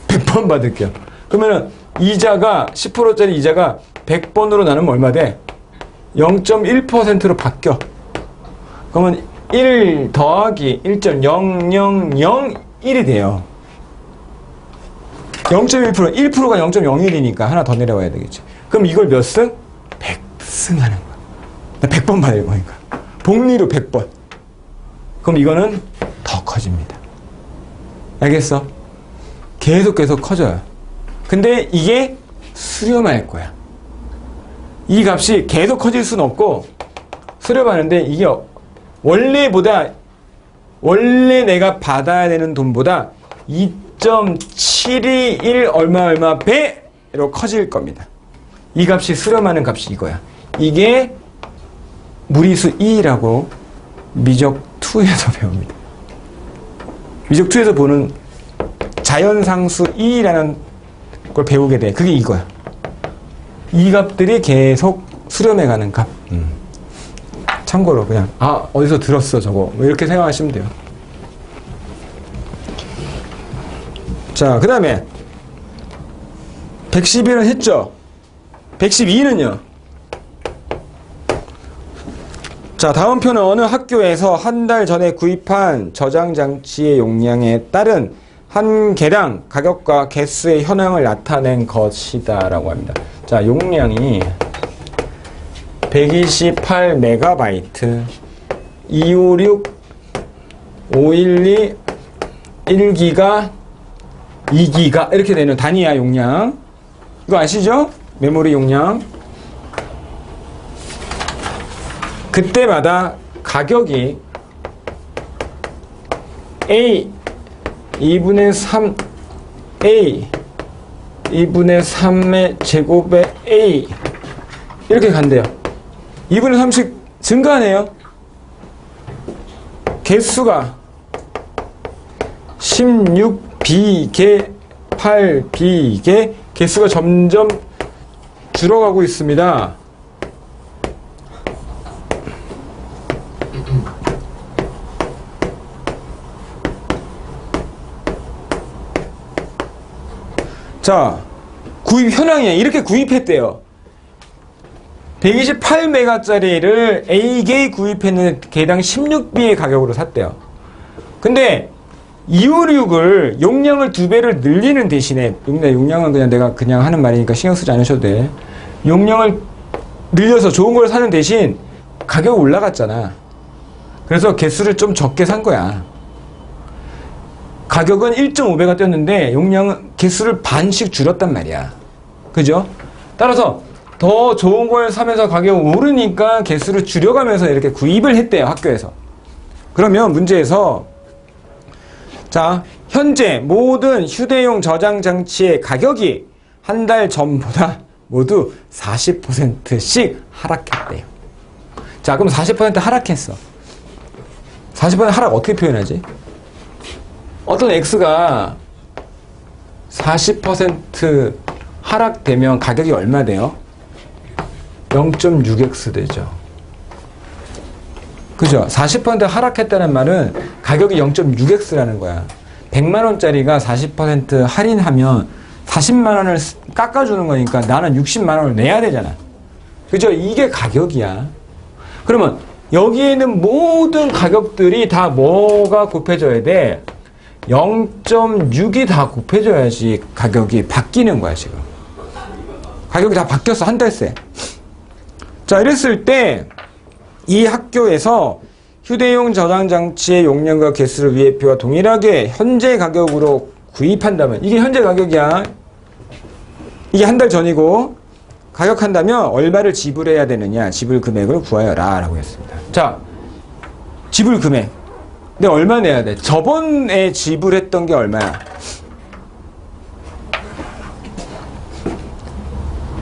100번 받을게요. 그러면은 이자가 10%짜리 이자가 100번으로 나누면 얼마 돼? 0.1%로 바뀌어. 그러면 1 더하기 1.0001이 돼요. 0.1%, 1%가 0.01이니까 하나 더 내려와야 되겠지. 그럼 이걸 몇 승? 100승 하는 거야. 나 100번 받을 거니까. 복리로 100번. 그럼 이거는 더 커집니다. 알겠어? 계속 커져요. 근데 이게 수렴할 거야. 이 값이 계속 커질 수는 없고 수렴하는데 이게 원래 내가 받아야 되는 돈보다 2.721 얼마 배로 커질 겁니다. 이 값이 수렴하는 값이 이거야. 이게 무리수 2라고 미적 2에서 배웁니다. 미적 2에서 보는 자연상수 2라는 걸 배우게 돼. 그게 이거야. 이 값들이 계속 수렴해가는 값. 참고로 그냥 어디서 들었어 저거 뭐 이렇게 생각하시면 돼요. 자, 그 다음에 111은 했죠. 112는요. 자, 다음 표는 어느 학교에서 한 달 전에 구입한 저장장치의 용량에 따른 한 개당 가격과 개수의 현황을 나타낸 것이다 라고 합니다. 자, 용량이 128MB, 256, 512, 1기가, 2기가 이렇게 되는 단위야, 용량. 이거 아시죠? 메모리 용량. 그때마다 가격이 A 2분의 3 A 2분의 3의 제곱의 A 이렇게 간대요. 2분의 3씩 증가하네요. 개수가 16B개, 8B개 개수가 점점 줄어가고 있습니다. 자, 구입 현황이야. 이렇게 구입했대요. 128메가짜리를 A개 구입했는데 개당 16B의 가격으로 샀대요. 근데 256을 용량을 2배를 늘리는 대신에 용량은 그냥 내가 그냥 하는 말이니까 신경 쓰지 않으셔도 돼. 용량을 늘려서 좋은 걸 사는 대신 가격이 올라갔잖아. 그래서 개수를 좀 적게 산 거야. 가격은 1.5배가 뛰었는데 용량은 개수를 반씩 줄였단 말이야. 그죠? 따라서 더 좋은 걸 사면서 가격이 오르니까 개수를 줄여가면서 이렇게 구입을 했대요, 학교에서. 그러면 문제에서 자, 현재 모든 휴대용 저장 장치의 가격이 한 달 전보다 모두 40%씩 하락했대요. 자, 그럼 40% 하락했어. 40% 하락 어떻게 표현하지? 어떤 X가 40% 하락되면 가격이 얼마 돼요? 0.6X 되죠. 그죠? 40% 하락했다는 말은 가격이 0.6X라는 거야. 100만원짜리가 40% 할인하면 40만원을 깎아주는 거니까 나는 60만원을 내야 되잖아. 그죠? 이게 가격이야. 그러면 여기에 있는 모든 가격들이 다 뭐가 곱해져야 돼? 0.6이 다 곱해져야지 가격이 바뀌는 거야, 지금. 가격이 다 바뀌었어. 한 달 새. 자, 이랬을 때 이 학교에서 휴대용 저장 장치의 용량과 개수를 위에표와 동일하게 현재 가격으로 구입한다면, 이게 현재 가격이야. 이게 한 달 전이고, 가격한다면 얼마를 지불해야 되느냐, 지불 금액을 구하여라 라고 했습니다. 자, 지불 금액. 근데 얼마 내야 돼? 저번에 지불했던 게 얼마야?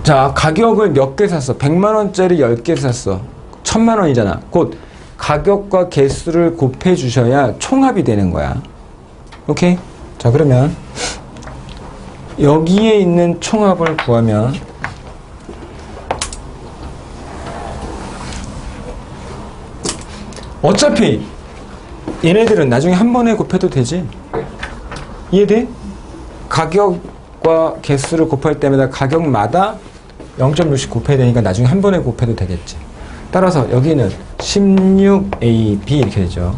자, 가격을 몇 개 샀어? 100만원짜리 10개 샀어. 1000만원이잖아. 곧 가격과 개수를 곱해 주셔야 총합이 되는 거야. 오케이? 자, 그러면 여기에 있는 총합을 구하면 어차피 얘네들은 나중에 한 번에 곱해도 되지. 이해돼? 가격과 개수를 곱할 때마다 가격마다 0.6씩 곱해야 되니까 나중에 한 번에 곱해도 되겠지. 따라서 여기는 16AB 이렇게 되죠.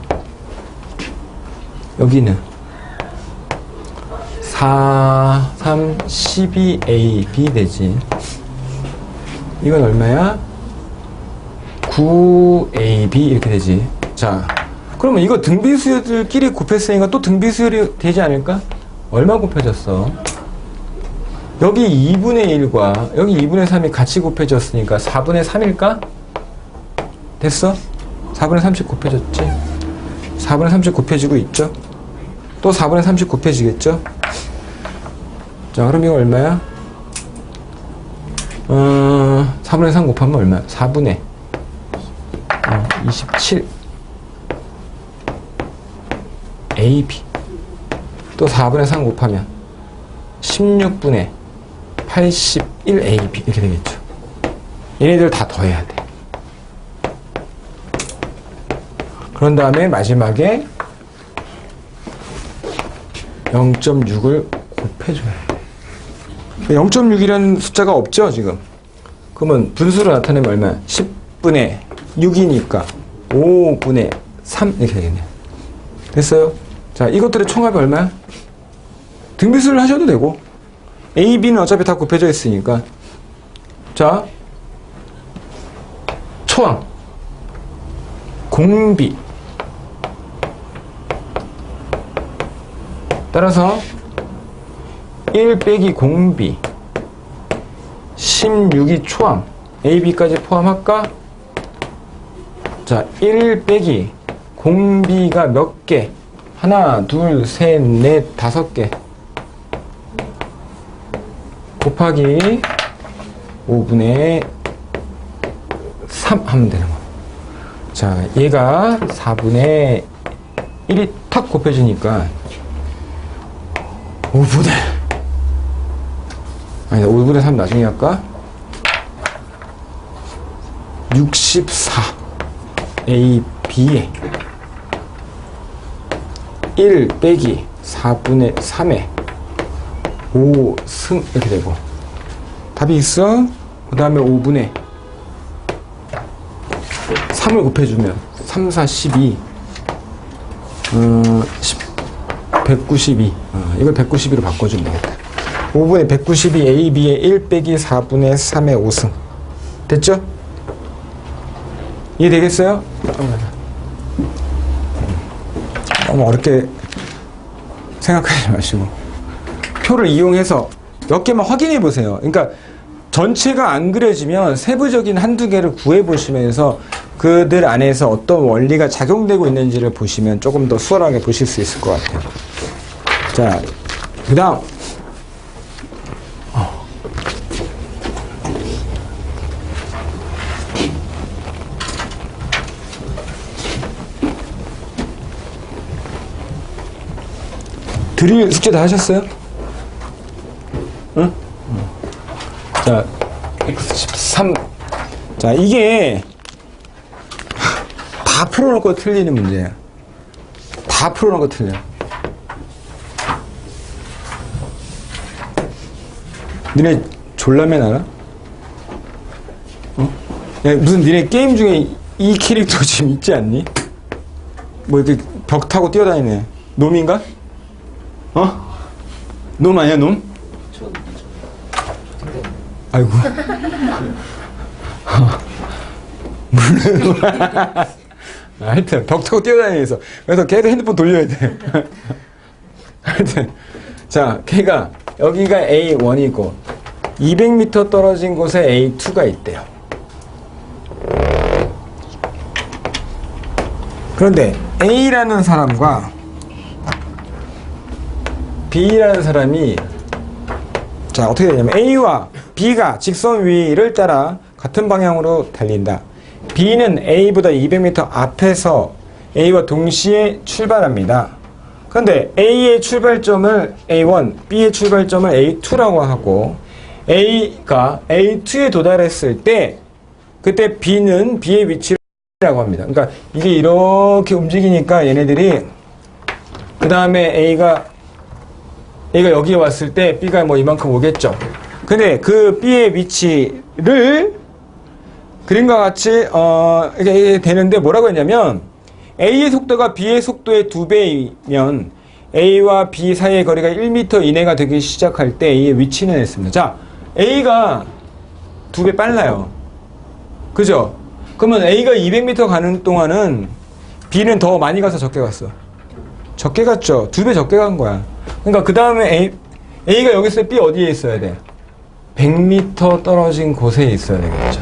여기는 4, 3, 12AB 되지. 이건 얼마야? 9AB 이렇게 되지. 자, 그러면 이거 등비수열들끼리 곱했으니까 또 등비수열이 되지 않을까? 얼마 곱해졌어? 여기 2분의 1과 여기 2분의 3이 같이 곱해졌으니까 4분의 3일까? 됐어? 4분의 30 곱해졌지? 4분의 30 곱해지고 있죠? 또 4분의 30 곱해지겠죠? 자, 그럼 이거 얼마야? 4분의 3 곱하면 얼마야? 4분의 27 AB. 또 4분의 3 곱하면 16분의 81 AB 이렇게 되겠죠. 얘네들 다 더해야 돼. 그런 다음에 마지막에 0.6을 곱해줘야 돼. 0.6이라는 숫자가 없죠, 지금. 그러면 분수로 나타내면 얼마야? 10분의 6이니까 5분의 3 이렇게 되겠네요. 됐어요? 자, 이것들의 총합이 얼마야? 등비수를 하셔도 되고, A, B는 어차피 다 곱해져 있으니까. 자, 초항, 공비. 따라서 1 빼기 공비, 16이 초항, A, B까지 포함할까? 자, 1 빼기 공비가 몇 개? 하나, 둘, 셋, 넷, 5개. 곱하기 5분의 3 하면 되는 거. 자, 얘가 4분의 1이 탁 곱해지니까 5분의 아니다, 5분의 3 나중에 할까? 64 A, B에 1 빼기 4분의 3에 5승 이렇게 되고 답이 있어? 그 다음에 5분의 3을 곱해주면 3, 4, 12 192 이걸 192로 바꿔주면 되겠다. 5분의 192 A, B에 1 빼기 4분의 3의 5승 됐죠? 이해되겠어요? 너무 어렵게 생각하지 마시고 표를 이용해서 몇 개만 확인해 보세요. 그러니까 전체가 안 그려지면 세부적인 한두 개를 구해 보시면서 그들 안에서 어떤 원리가 작용되고 있는지를 보시면 조금 더 수월하게 보실 수 있을 것 같아요. 자, 그 다음 드릴 숙제 다 하셨어요? 응? 자, X13. 자, 이게 다 풀어놓고 틀리는 문제야. 다 풀어놓고 틀려. 니네 졸라맨 알아? 어? 야, 무슨 니네 게임 중에 이 캐릭터 지금 있지 않니? 뭐 이렇게 벽 타고 뛰어다니네. 놈인가? 어? 놈 아니야, 놈? 아이고. 물론. 하여튼, 벽 타고 뛰어다니면서. 그래서 걔도 핸드폰 돌려야 돼. 하여튼. 자, 걔가, 여기가 A1이고, 200m 떨어진 곳에 A2가 있대요. 그런데 A라는 사람과 B라는 사람이 자 어떻게 되냐면 A와 B가 직선 위를 따라 같은 방향으로 달린다. B는 A보다 200m 앞에서 A와 동시에 출발합니다. 그런데 A의 출발점을 A1, B의 출발점을 A2라고 하고 A가 A2에 도달했을 때 그때 B는 B의 위치를 라고 합니다. 그러니까 이게 이렇게 움직이니까 얘네들이 그 다음에 A가 여기에 왔을 때 B가 뭐 이만큼 오겠죠. 근데 그 B의 위치를 그림과 같이 이게 되는데 뭐라고 했냐면 A의 속도가 B의 속도의 2배이면 A와 B 사이의 거리가 1m 이내가 되기 시작할 때 A의 위치는 했습니다. 자, A가 2배 빨라요. 그죠? 그러면 A가 200m 가는 동안은 B는 더 많이 가서 적게 갔어. 적게 갔죠. 2배 적게 간 거야. 그러니까 그 다음에 A가 여기 있을 때 B 어디에 있어야 돼? 100m 떨어진 곳에 있어야 되겠죠.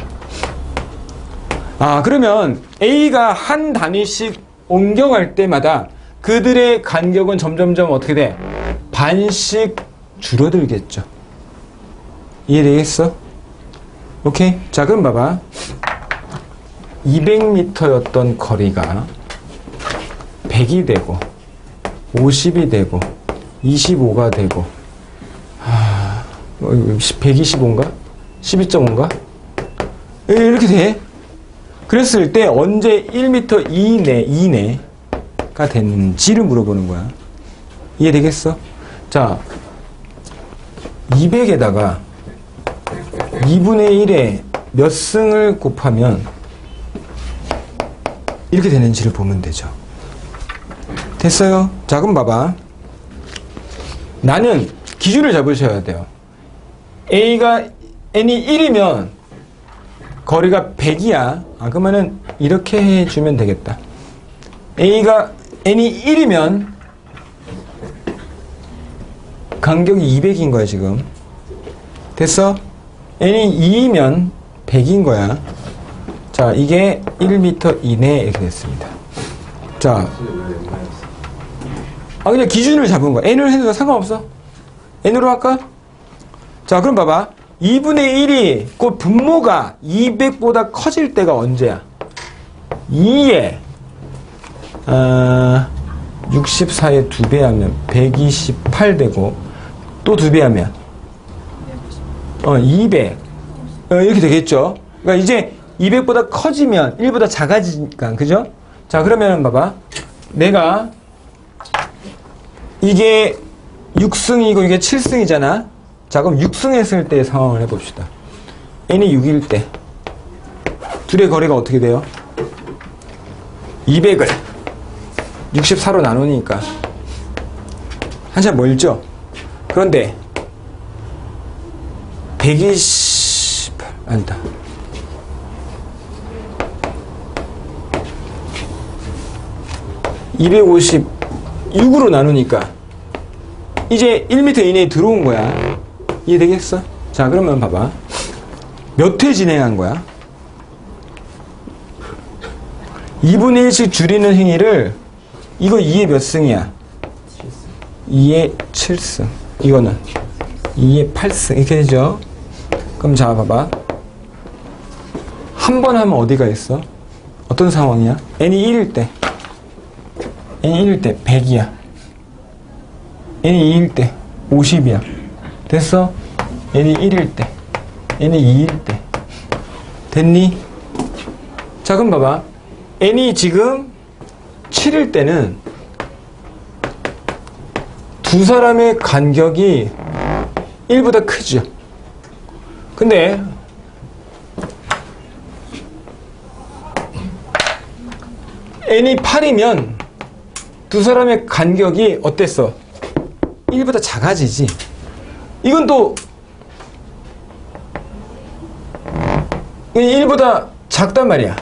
아, 그러면 A가 한 단위씩 옮겨갈 때마다 그들의 간격은 점점점 어떻게 돼? 반씩 줄어들겠죠. 이해되겠어? 오케이? 자, 그럼 봐봐. 200m였던 거리가 100이 되고 50이 되고 25가 되고 125인가? 12.5인가? 이렇게 돼. 그랬을 때 언제 1m 이내가 됐는지를 물어보는 거야. 이해되겠어? 자, 200에다가 2분의 1에 몇 승을 곱하면 이렇게 되는지를 보면 되죠. 됐어요? 자, 그럼 봐봐. 나는 기준을 잡으셔야 돼요. N이 1이면 거리가 100이야. 그러면은 이렇게 해주면 되겠다. N이 1이면 간격이 200인 거야, 지금. 됐어? N이 2이면 100인 거야. 자, 이게 1m 이내 이렇게 됐습니다. 자, 그냥 기준을 잡은 거야. N을 해도 상관없어. N으로 할까? 자, 그럼 봐봐. 2분의 1이 그 분모가 200보다 커질 때가 언제야? 2에 64에 2배 하면 128 되고 또 2배 하면 200 이렇게 되겠죠. 그러니까 이제 200보다 커지면 1보다 작아지니까, 그죠? 자, 그러면 봐봐. 내가 이게 6승이고 이게 7승이잖아. 자, 그럼 6승 했을 때의 상황을 해봅시다. N이 6일 때 둘의 거리가 어떻게 돼요? 200을 64로 나누니까 한참 멀죠? 그런데 128 아니다. 256으로 나누니까 이제 1m 이내에 들어온 거야. 이해되겠어? 자, 그러면 봐봐. 몇 회 진행한 거야? 2분의 1씩 줄이는 행위를 이거 2의 몇 승이야? 2의 7승. 이거는 2의 8승. 이렇게 되죠? 그럼 자, 봐봐. 한 번 하면 어디가 있어? 어떤 상황이야? N이 1일 때. N이 1일 때 100이야. N이 2일 때 50이야. 됐어? N이 1일 때. N이 2일 때. 됐니? 자, 그럼 봐봐. N이 지금 7일 때는 두 사람의 간격이 1보다 크죠. 근데 N이 8이면 두 사람의 간격이 어땠어? 1보다 작아지지. 이건 또 1보다 작단 말이야.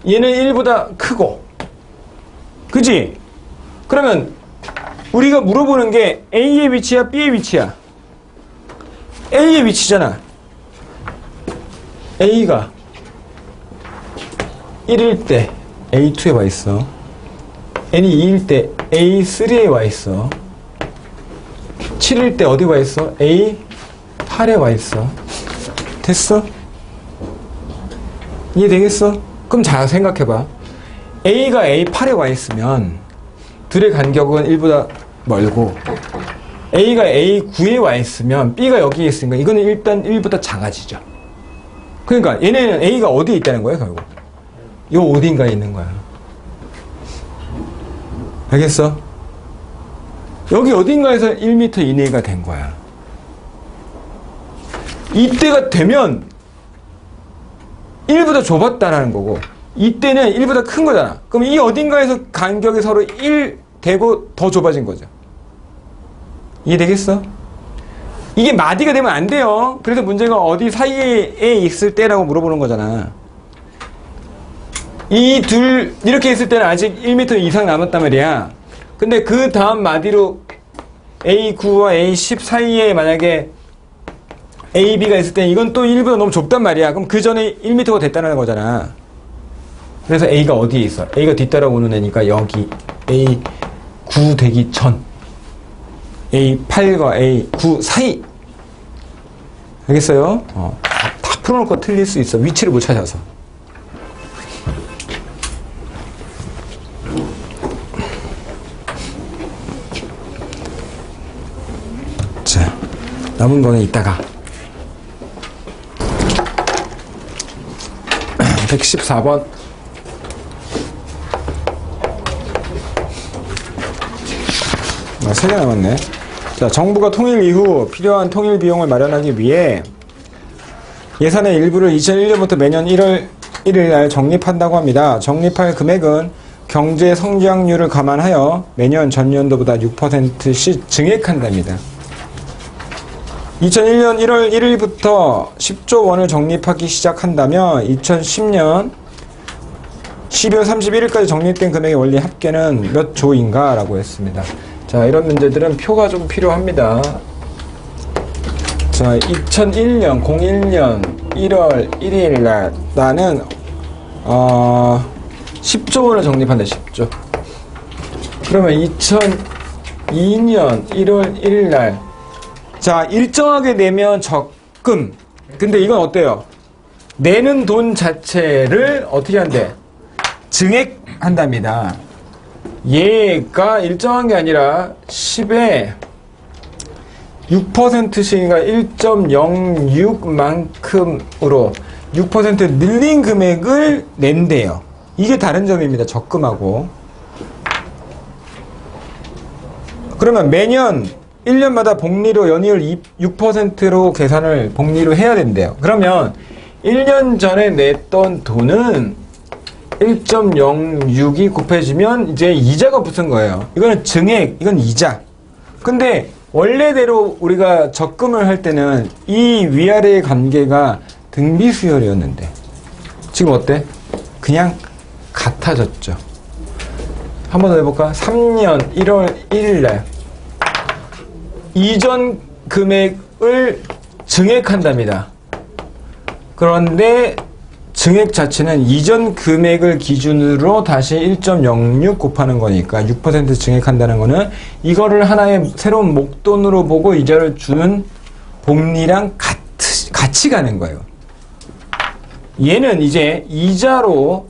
얘는 1보다 크고. 그지? 그러면 우리가 물어보는 게 A의 위치야, B의 위치야? A의 위치잖아. A가 1일 때 A2에 와 있어. N이 2일 때 A3에 와 있어. 7일 때 어디 와 있어? A8에 와 있어. 됐어? 이해되겠어? 그럼 잘 생각해봐. A가 A8에 와 있으면 둘의 간격은 1보다 멀고 A가 A9에 와 있으면 B가 여기에 있으니까 이거는 일단 1보다 작아지죠. 그러니까 얘네는 A가 어디에 있다는 거야 결국. 요 어딘가에 있는 거야. 알겠어? 여기 어딘가에서 1m 이내가 된 거야. 이때가 되면 1보다 좁았다라는 거고 이때는 1보다 큰 거잖아. 그럼 이 어딘가에서 간격이 서로 1 되고 더 좁아진 거죠. 이해되겠어? 이게 마디가 되면 안 돼요. 그래서 문제가 어디 사이에 있을 때라고 물어보는 거잖아. 이 둘 이렇게 있을 때는 아직 1m 이상 남았단 말이야. 근데 그 다음 마디로 A9와 A10 사이에 만약에 AB가 있을 때 이건 또 1보다 너무 좁단 말이야. 그럼 그 전에 1m가 됐다는 거잖아. 그래서 A가 어디에 있어? A가 뒤따라오는 애니까 여기 A9 되기 전 A8과 A9 사이. 알겠어요? 다 풀어놓고 틀릴 수 있어. 위치를 못 찾아서. 자, 남은 거는 이따가 114번 아, 3개 남았네. 자, 정부가 통일 이후 필요한 통일 비용을 마련하기 위해 예산의 일부를 2001년부터 매년 1월 1일 날 적립한다고 합니다. 적립할 금액은 경제 성장률을 감안하여 매년 전년도보다 6%씩 증액한답니다. 2001년 1월 1일부터 10조 원을 적립하기 시작한다면 2010년 12월 31일까지 적립된 금액의 원리 합계는 몇 조인가? 라고 했습니다. 자, 이런 문제들은 표가 좀 필요합니다. 자, 2001년 1월 1일 날 나는 10조 원을 적립한다. 10조. 그러면 2002년 1월 1일 날 자, 일정하게 내면 적금. 근데 이건 어때요? 내는 돈 자체를 어떻게 한대? 증액한답니다. 얘가 일정한 게 아니라 10에 6%씩이니까 1.06만큼으로 6% 늘린 금액을 낸대요. 이게 다른 점입니다. 적금하고. 그러면 매년 1년마다 복리로 연이율 6%로 계산을 복리로 해야 된대요. 그러면 1년 전에 냈던 돈은 1.06이 곱해지면 이제 이자가 붙은 거예요. 이거는 증액, 이건 이자. 근데 원래대로 우리가 적금을 할 때는 이 위아래의 관계가 등비수열이었는데 지금 어때? 그냥 같아졌죠. 한 번 더 해볼까? 3년 1월 1일 날 이전 금액을 증액한답니다. 그런데 증액 자체는 이전 금액을 기준으로 다시 1.06 곱하는 거니까 6% 증액한다는 거는 이거를 하나의 새로운 목돈으로 보고 이자를 주는 복리랑 같이 가는 거예요. 얘는 이제 이자로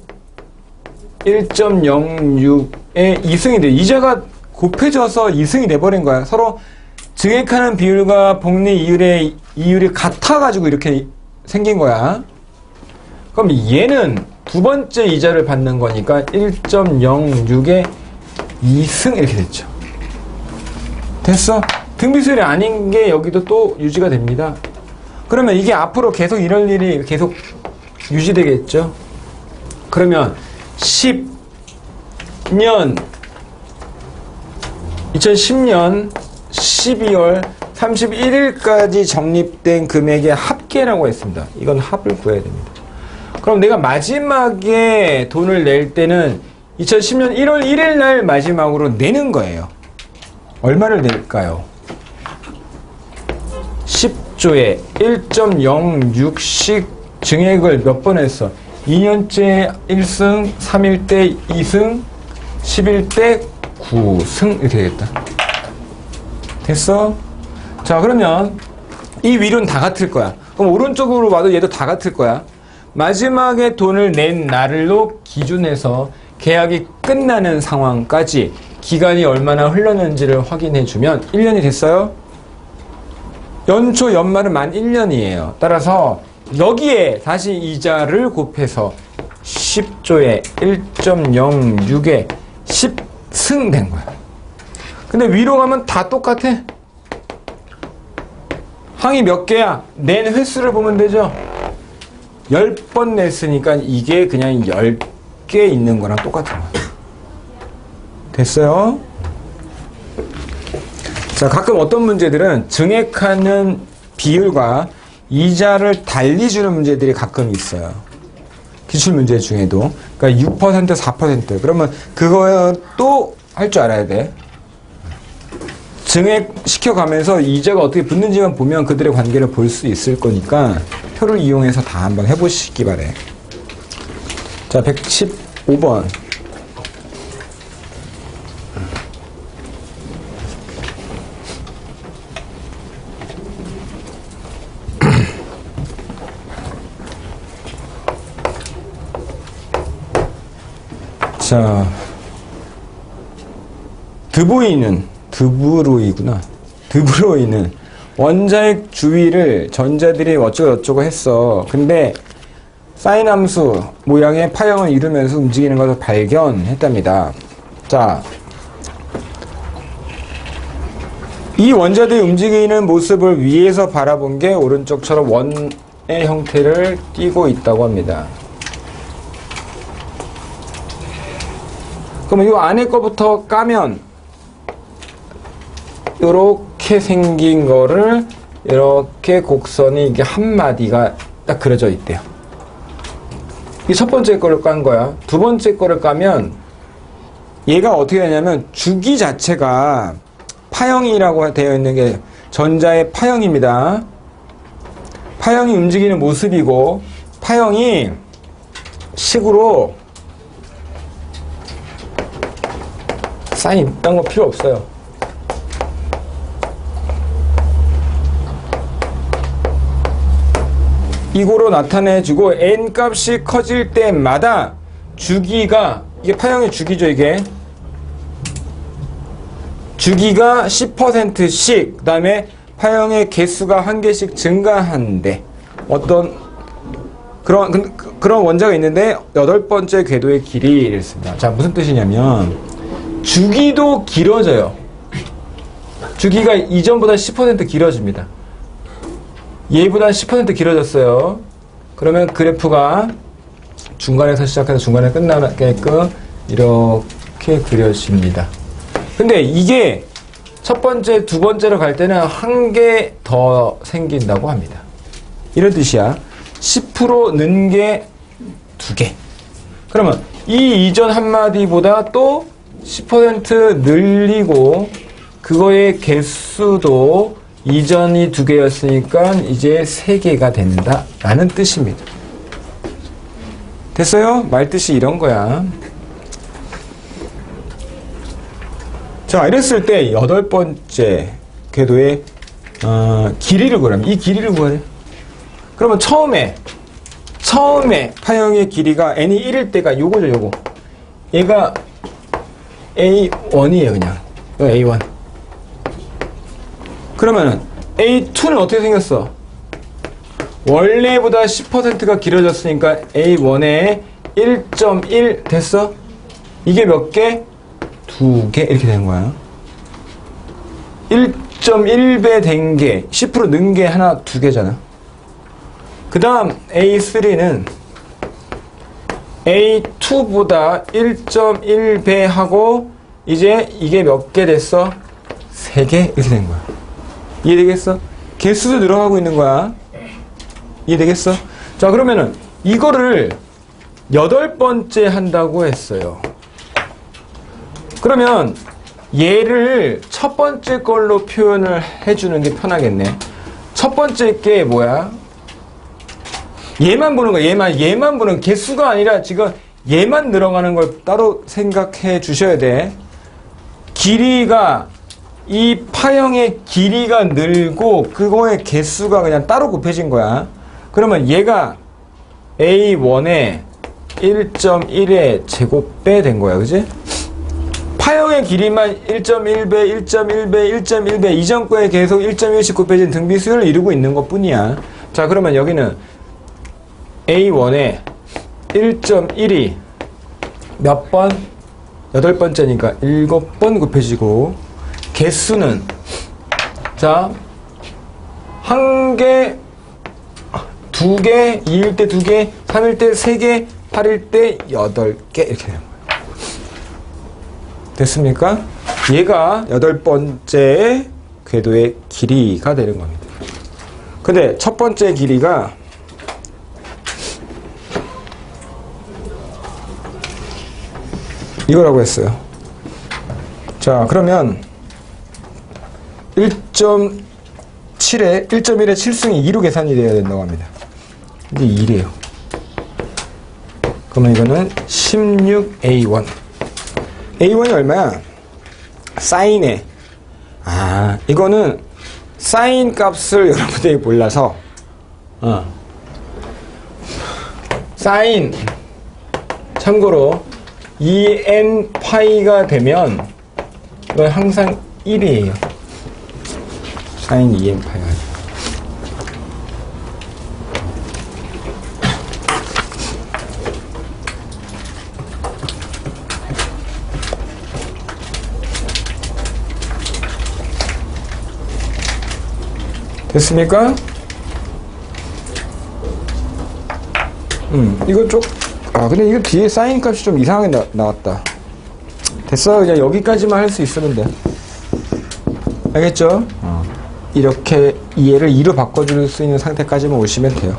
1.06의 2승이 돼. 이자가 곱해져서 2승이 돼버린 거야. 서로 증액하는 비율과 복리 이율이 같아가지고 이렇게 생긴 거야. 그럼 얘는 두 번째 이자를 받는 거니까 1.06에 2승 이렇게 됐죠. 됐어? 등비수열이 아닌 게 여기도 또 유지가 됩니다. 그러면 이게 앞으로 계속 이럴 일이 계속 유지되겠죠. 그러면 2010년 12월 31일까지 적립된 금액의 합계 합계라고 했습니다. 이건 합을 구해야 됩니다. 그럼 내가 마지막에 돈을 낼 때는 2010년 1월 1일 날 마지막으로 내는 거예요. 얼마를 낼까요? 10조에 1.06씩 증액을 몇 번 했어? 2년째 1승, 3일 때 2승, 10일 때 9승 이렇게 되겠다. 됐어? 자, 그러면 이 위로는 다 같을 거야. 그럼 오른쪽으로 봐도 얘도 다 같을 거야. 마지막에 돈을 낸 날로 기준해서 계약이 끝나는 상황까지 기간이 얼마나 흘렀는지를 확인해 주면 1년이 됐어요? 연초 연말은 만 1년이에요. 따라서 여기에 다시 이자를 곱해서 10조에 1.06에 10승 된 거야. 근데 위로 가면 다 똑같아. 항이 몇 개야? 낸 횟수를 보면 되죠. 10번 냈으니까 이게 그냥 10개 있는 거랑 똑같은 거야. 됐어요? 자, 가끔 어떤 문제들은 증액하는 비율과 이자를 달리 주는 문제들이 가끔 있어요. 기출문제 중에도. 그러니까 6%, 4%. 그러면 그것도 할 줄 알아야 돼. 증액시켜가면서 이자가 어떻게 붙는지만 보면 그들의 관계를 볼 수 있을 거니까 표를 이용해서 다 한번 해보시기 바래. 자, 115번. 자, 드브로이는 원자핵 주위를 전자들이 어쩌고 했어. 근데 사인 함수 모양의 파형을 이루면서 움직이는 것을 발견했답니다. 자, 이 원자들이 움직이는 모습을 위에서 바라본 게 오른쪽처럼 원의 형태를 띠고 있다고 합니다. 그럼 이 안에 거부터 까면 이렇게 생긴 거를 이렇게 곡선이 이게 한 마디가 딱 그려져 있대요. 이 첫 번째 거를 깐 거야. 두 번째 거를 까면 얘가 어떻게 되냐면 주기 자체가 파형이라고 되어 있는 게 전자의 파형입니다. 파형이 움직이는 모습이고 파형이 식으로 사인 이딴 거 필요 없어요. 이거로 나타내주고 n 값이 커질 때마다 주기가 이게 파형의 주기죠. 이게 주기가 10%씩 그 다음에 파형의 개수가 한 개씩 증가한대. 어떤 그런 원자가 있는데 8번째 궤도의 길이 이랬습니다. 자, 무슨 뜻이냐면 주기도 길어져요. 주기가 이전보다 10% 길어집니다. 얘보다 10% 길어졌어요. 그러면 그래프가 중간에서 시작해서 중간에 끝나게끔 이렇게 그려집니다. 근데 이게 첫 번째, 두 번째로 갈 때는 한 개 더 생긴다고 합니다. 이런 뜻이야. 10% 는 게 2개. 그러면 이 이전 한마디보다 또 10% 늘리고 그거의 개수도 이전이 2개였으니까 이제 3개가 된다 라는 뜻입니다. 됐어요? 말뜻이 이런 거야. 자, 이랬을 때 8번째 궤도의 길이를 구하면 이 길이를 구하래. 그러면 처음에 파형의 길이가 n이 1일 때가 요거죠. 요거 얘가 A1이에요. 그냥 A1. 그러면은 A2는 어떻게 생겼어? 원래보다 10%가 길어졌으니까 A1에 1.1 됐어? 이게 몇 개? 2개 이렇게 된 거야. 1.1배 된 게 10% 는 게 하나 2개잖아. 그 다음 A3는 A2보다 1.1배 하고 이제 이게 몇 개 됐어? 3개 이렇게 된 거야. 이해되겠어? 개수도 늘어나고 있는 거야. 이해되겠어? 자, 그러면은 이거를 8번째 한다고 했어요. 그러면 얘를 첫 번째 걸로 표현을 해주는 게 편하겠네. 첫 번째 게 뭐야? 얘만 보는 거야. 얘만 보는 개수가 아니라 지금 얘만 늘어가는 걸 따로 생각해 주셔야 돼. 길이가 이 파형의 길이가 늘고 그거의 개수가 그냥 따로 곱해진 거야. 그러면 얘가 A1의 1.1의 제곱배 된 거야. 그지? 파형의 길이만 1.1배, 1.1배, 1.1배 이전 거에 계속 1.1씩 곱해진 등비수열을 이루고 있는 것 뿐이야. 자, 그러면 여기는 A1의 1.1이 몇 번? 8번째니까 7번 곱해지고 개수는 자, 1개, 2개, 2일 때 2개, 3일 때 3개, 8일 때 8개 이렇게 되는 거예요. 됐습니까? 얘가 8번째 궤도의 길이가 되는 겁니다. 근데 첫 번째 길이가 이거라고 했어요. 자, 그러면 1.7에 1.1의 7승이 2로 계산이 되어야 된다고 합니다. 이게 2래요. 그러면 이거는 16A1. A1이 얼마야? 사인에. 아, 이거는 사인 값을 여러분들이 몰라서 사인 참고로 2n 파이가 되면 이건 항상 1이에요. 사인 2n 파이가. 됐습니까? 이거 좀, 근데 이거 뒤에 사인 값이 좀 이상하게 나왔다. 됐어. 그냥 여기까지만 할 수 있으면 돼. 알겠죠? 이렇게 얘를 2로 바꿔줄 수 있는 상태까지만 오시면 돼요.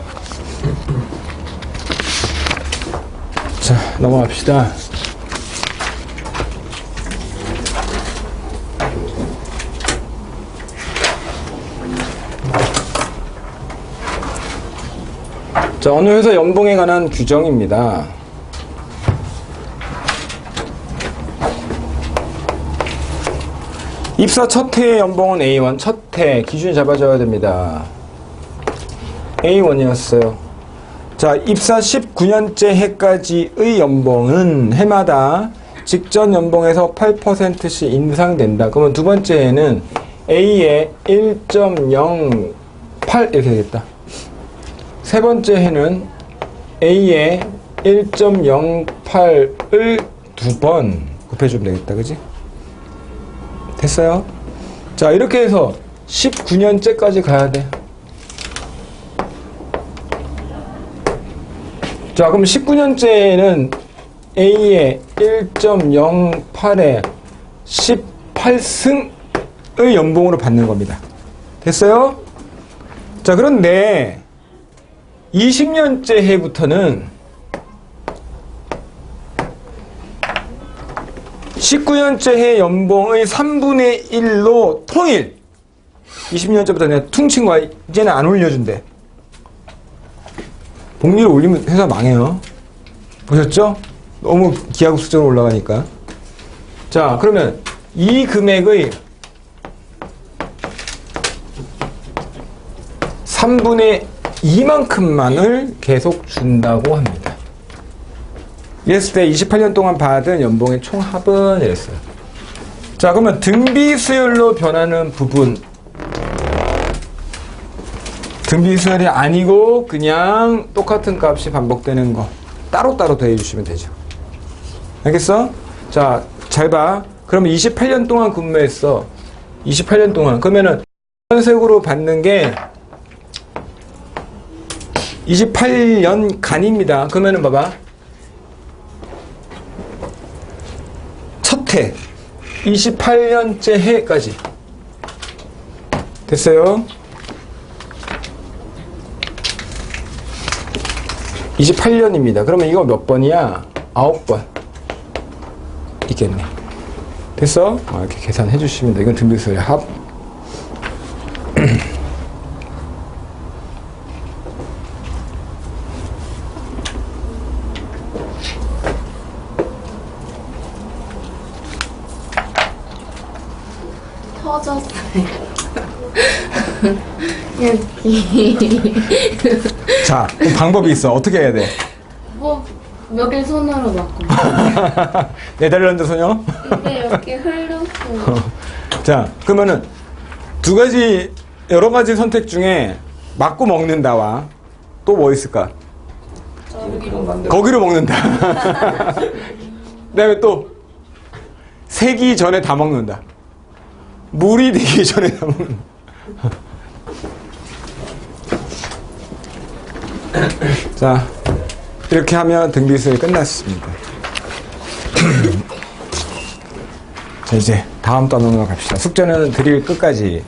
자, 넘어갑시다. 자, 어느 회사 연봉에 관한 규정입니다. 입사 첫 해의 연봉은 A1, 첫 해 기준이 잡아줘야 됩니다. A1이었어요. 자, 입사 19년째 해까지의 연봉은 해마다 직전 연봉에서 8%씩 인상된다. 그러면 두 번째에는 A의 1.08 이렇게 되겠다. 세 번째 해는 A의 1.08을 2번 곱해주면 되겠다. 그지? 됐어요? 자, 이렇게 해서 19년째까지 가야 돼. 자, 그럼 19년째는 A의 1.08에 18승의 연봉으로 받는 겁니다. 됐어요? 자, 그런데 20년째 해부터는 19년째 해 연봉의 3분의 1로 통일. 20년째부터 내가 퉁친 거야. 이제는 안 올려준대. 복리를 올리면 회사 망해요. 보셨죠? 너무 기하급수적으로 올라가니까. 자, 그러면 이 금액의 3분의 2만큼만을 계속 준다고 합니다. 이랬을 때 28년 동안 받은 연봉의 총합은 이랬어요. 자, 그러면 등비 수열로 변하는 부분. 등비 수열이 아니고 그냥 똑같은 값이 반복되는 거 따로따로 더해주시면 되죠. 알겠어? 자, 잘 봐. 그러면 28년 동안 근무했어. 28년 동안. 그러면은 현색으로 받는 게 28년간입니다. 그러면은 봐봐. 첫 해. 28년째 해까지. 됐어요? 28년입니다. 그러면 이거 몇 번이야? 9번. 있겠네. 됐어? 이렇게 계산해 주시면 돼. 이건 등비수의 합. 터졌어요. 여기. 자, 그럼 방법이 있어. 어떻게 해야 돼? 뭐, 여기 손으로 맞고. 네덜란드 소녀? 근데 여기 흘렸어요. 자, 그러면은 두 가지, 여러 가지 선택 중에 맞고 먹는다와 또 뭐 있을까? 거기로 먹는다. 그 다음에 또 새기 전에 다 먹는다. 물이 되기 전에 다 먹는다. 자, 이렇게 하면 등비수열이 끝났습니다. 자, 이제 다음 단원으로 갑시다. 숙제는 드릴 끝까지